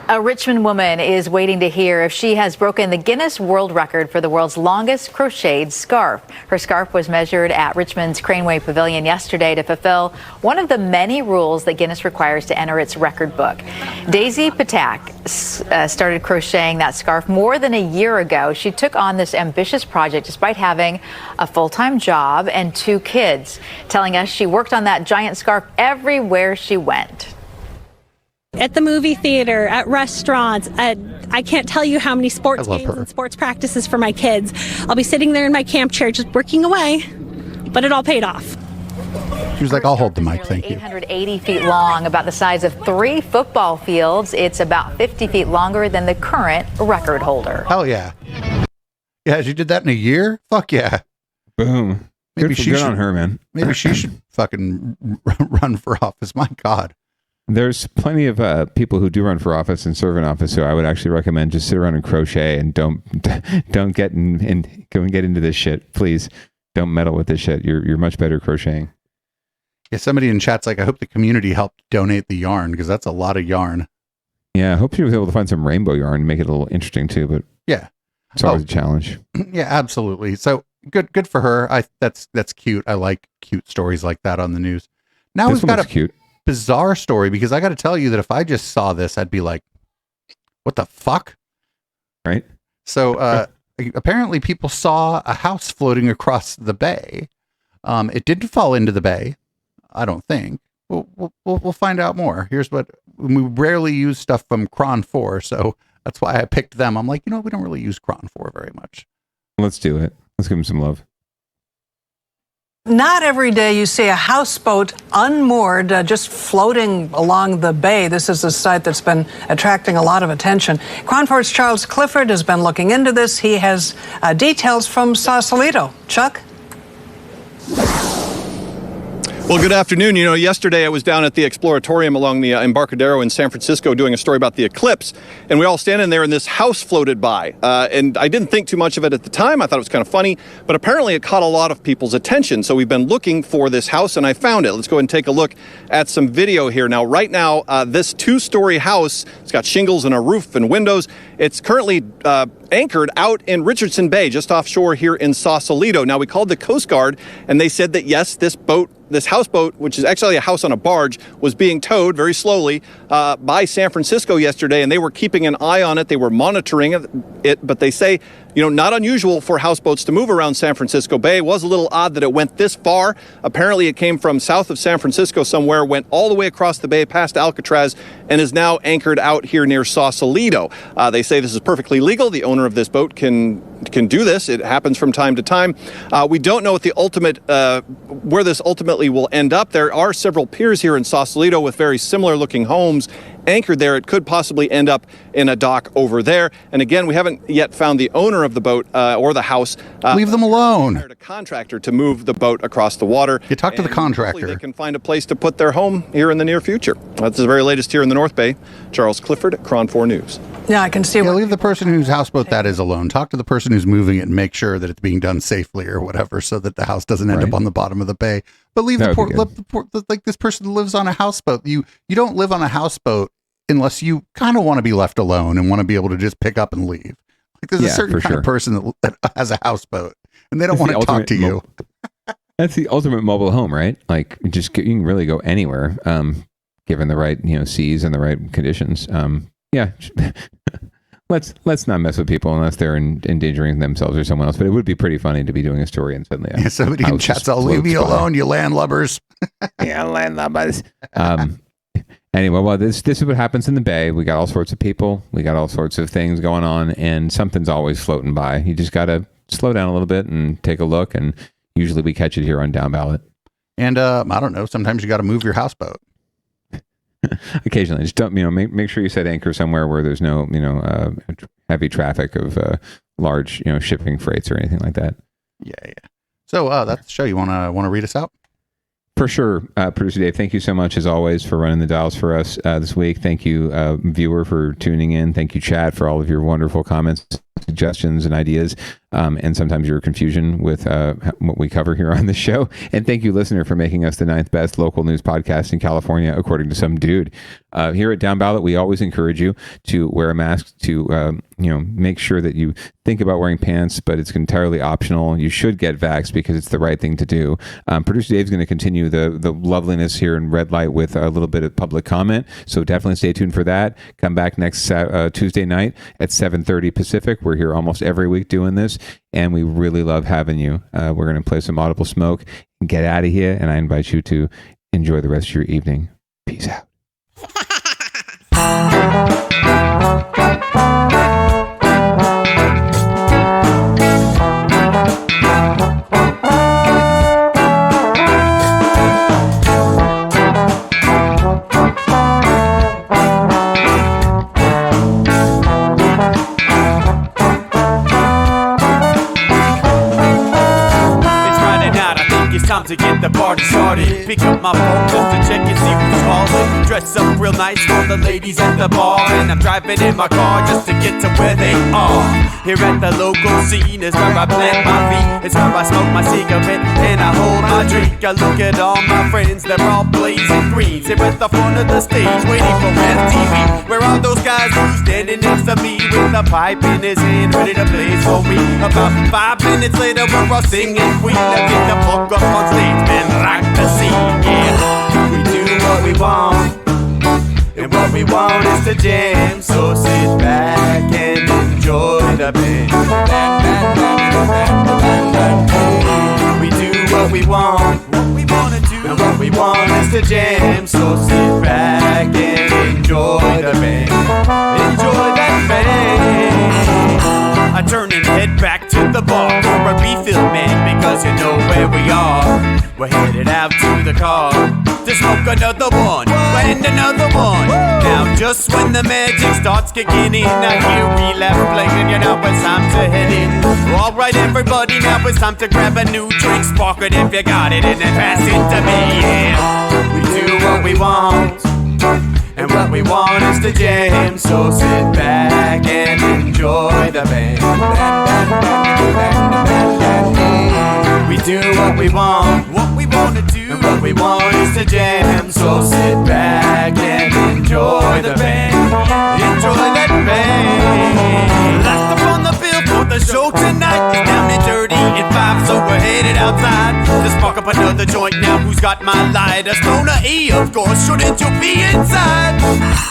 A Richmond woman is waiting to hear if she has broken the Guinness World Record for the world's longest crocheted scarf. Her scarf was measured at Richmond's Craneway Pavilion yesterday to fulfill one of the many rules that Guinness requires to enter its record book. Daisy Patak started crocheting that scarf more than a year ago. She took on this ambitious project despite having a full-time job and 2 kids, telling us she worked on that giant scarf everywhere she went. At the movie theater, at restaurants, I can't tell you how many sports games and sports practices for my kids. I'll be sitting there in my camp chair just working away, but it all paid off. She was like, I'll hold the mic, thank you. 880 feet long, about the size of 3 football fields. It's about 50 feet longer than the current record holder. Hell yeah. Yeah, she did that in a year? Fuck yeah. Boom. Maybe good on her, man. Maybe she should fucking run for office. My God. There's plenty of people who do run for office and serve in office, so I would actually recommend just sit around and crochet and don't get go and get into this shit. Please don't meddle with this shit. You're much better crocheting. Yeah, somebody in chat's like, I hope the community helped donate the yarn, because that's a lot of yarn. Yeah, I hope she was able to find some rainbow yarn and make it a little interesting too, but yeah, it's always a challenge. Yeah, absolutely. So good for her. That's cute. I like cute stories like that on the news. Now we've got a bizarre story, because I got to tell you that if I just saw this, I'd be like, what the fuck? Right. So apparently people saw a house floating across the bay. It didn't fall into the bay, I don't think. We'll find out more. Here's what we rarely use stuff from Cron 4, so that's why I picked them. I'm like, we don't really use Cron 4 very much. Let's do it. Let's give them some love. Not every day you see a houseboat unmoored, just floating along the bay. This is a site that's been attracting a lot of attention. Cron 4's Charles Clifford has been looking into this. He has details from Sausalito. Chuck? Well, good afternoon. Yesterday I was down at the Exploratorium along the Embarcadero in San Francisco doing a story about the eclipse, and we all standing there and this house floated by. And I didn't think too much of it at the time. I thought it was kind of funny, but apparently it caught a lot of people's attention. So we've been looking for this house and I found it. Let's go ahead and take a look at some video here. Now, right now, this 2-story house, it's got shingles and a roof and windows. It's currently anchored out in Richardson Bay, just offshore here in Sausalito. Now, we called the Coast Guard and they said that, yes, this houseboat, which is actually a house on a barge, was being towed very slowly by San Francisco yesterday, and they were keeping an eye on it. They were monitoring it, but they say, not unusual for houseboats to move around San Francisco Bay. It was a little odd that it went this far. Apparently, it came from south of San Francisco somewhere, went all the way across the bay past Alcatraz, and is now anchored out here near Sausalito. They say this is perfectly legal. The owner of this boat can do this. It happens from time to time. We don't know what the ultimate where this ultimately will end up. There are several piers here in Sausalito with very similar looking homes anchored there. It could possibly end up in a dock over there. And again, we haven't yet found the owner of the boat or the house. Leave them alone. Hired a contractor to move the boat across the water. You talk to the contractor. Hopefully they can find a place to put their home here in the near future. That's the very latest here in the North Bay. Charles Clifford, Cron 4 News. Yeah, I can see. Leave the person whose houseboat that is alone. Talk to the person who's moving it and make sure that it's being done safely or whatever, so that the house doesn't end up on the bottom of the bay. But leave the poor, like this person lives on a houseboat. You don't live on a houseboat unless you kind of want to be left alone and want to be able to just pick up and leave. Like there's a certain kind of person that has a houseboat and they don't want to talk to you. That's the ultimate mobile home, right? Like you can really go anywhere, given the right seas and the right conditions. Yeah. Let's not mess with people unless they're endangering themselves or someone else. But it would be pretty funny to be doing a story and suddenly somebody in chat's all, leave me alone, you landlubbers. Yeah, landlubbers. Anyway, well, this is what happens in the bay. We got all sorts of people. We got all sorts of things going on, and something's always floating by. You just got to slow down a little bit and take a look, and usually we catch it here on Downballot. And I don't know, sometimes you got to move your houseboat. Occasionally, just don't make sure you set anchor somewhere where there's no heavy traffic of large shipping freights or anything like that. Yeah. So that's the show. You want to read us out? For sure. Producer Dave, thank you so much as always for running the dials for us this week. Thank you, viewer, for tuning in. Thank you, chat, for all of your wonderful comments, suggestions, and ideas, and sometimes your confusion with what we cover here on the show. And thank you, listener, for making us the 9th best local news podcast in California, according to some dude. Here at Downballot, we always encourage you to wear a mask, to make sure that you think about wearing pants, but it's entirely optional. You should get vaxxed because it's the right thing to do. Producer Dave's going to continue the loveliness here in red light with a little bit of public comment, so definitely stay tuned for that. Come back next Tuesday night at 7:30 Pacific. We're here almost every week doing this, and we really love having you. We're going to play some Audible Smoke and get out of here, and I invite you to enjoy the rest of your evening. Peace out. time to get the party started. Pick up my phone just to check and see who's calling. Dress up real nice for the ladies at the bar, and I'm driving in my car just to get to where they are. Here at the local scene is where I plant my feet. It's where I smoke my cigarette and I hold my drink. I look at all my friends, they're all blazing green. Sit at the front of the stage waiting for MTV. Where are those guys who's standing next to me with a pipe in his hand ready to blaze for me? About 5 minutes later we're all singing Queen. Now get the fuck up on stage, man, rock the scene, yeah. We do what we want, and what we want is to jam. So sit back and enjoy the band. We do what we want, and what we want is to jam. So sit back and enjoy the band. Enjoy that band. I turn and head back to the bar for a refill, man, because you know where we are. We're headed out to the car to smoke another one and another one. Now just when the magic starts kicking in, I hear relapse playing, you know it's time to head in. Alright everybody, now it's time to grab a new drink. Spark it if you got it and then pass it to me, yeah. We do what we want, and what we want is to jam. So sit back and enjoy the band. We do what we want to do, and what we want is to jam. So sit back and enjoy the band. Enjoy that band. Last up on the bill for the show tonight is Down and Dirty at 5, so we're headed outside to spark up another joint. Now who's got my lighter? Stoner E, of course, shouldn't you be inside?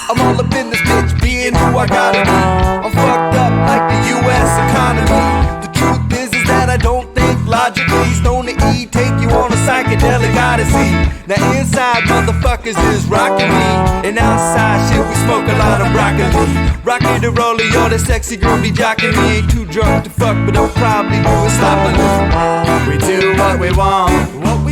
I'm all up in this bitch, being who I gotta be. I'm fucked up like the U.S. economy. The truth is that I don't think logically. Stoner E take you on a psychedelic odyssey. Now inside motherfuckers is rockin' me, and outside shit we smoke a lot of broccoli. Rocky the roller, yo, that sexy girl be jockin' me. Ain't too drunk to fuck, but I'll probably do it sloppily. We do what we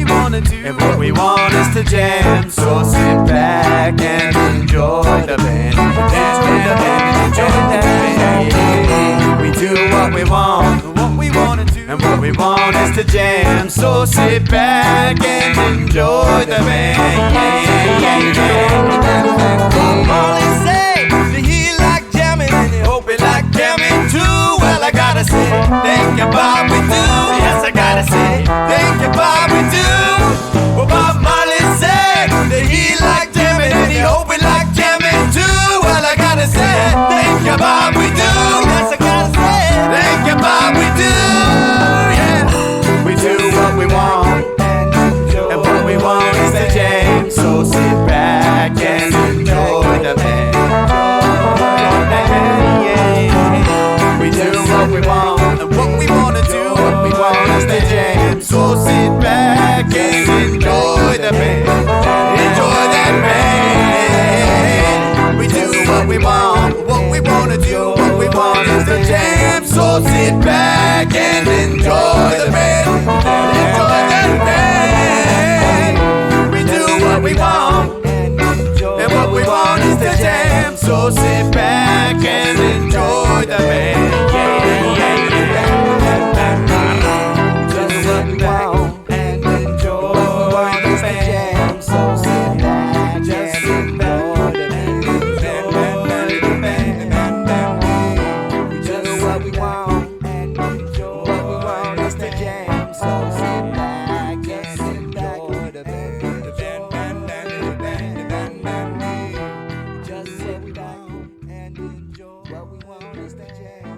wanna do, and what we want is to jam. So sit back and enjoy the band. Enjoy the band, enjoy that band. We do what we want, what we wanna do, and what we want is to jam. So sit back and enjoy the band. Molly say that he like jamming, and he hope he like jamming too. Well, I gotta say, thank you, Bob, we do. Yes, I gotta say, thank you, Bob, we do. Well, Bob Marley said that he like jamming, and he hope he like jamming too. Well, I gotta say, thank you, Bob, we do. Yes, I gotta say, thank you, Bob, we do. Yeah, we do what we want, and what we want is to jam. So sit back and enjoy the band. We do what we want, and what we wanna do, what we want is to jam. So sit back and enjoy the band. Enjoy that band. We do what we want, what we wanna do, what we want is to jam. So sit back and enjoy the band. Enjoy that band. We do what we want, and what we want is to jam. So sit back and enjoy the band. Yeah, yeah, yeah. Just sit back and enjoy the band. So sit back, just sit back and enjoy the band. We just do what we want, and enjoy what we want is to jam. So sit back and enjoy the band. Just sit back and enjoy what we want is to jam.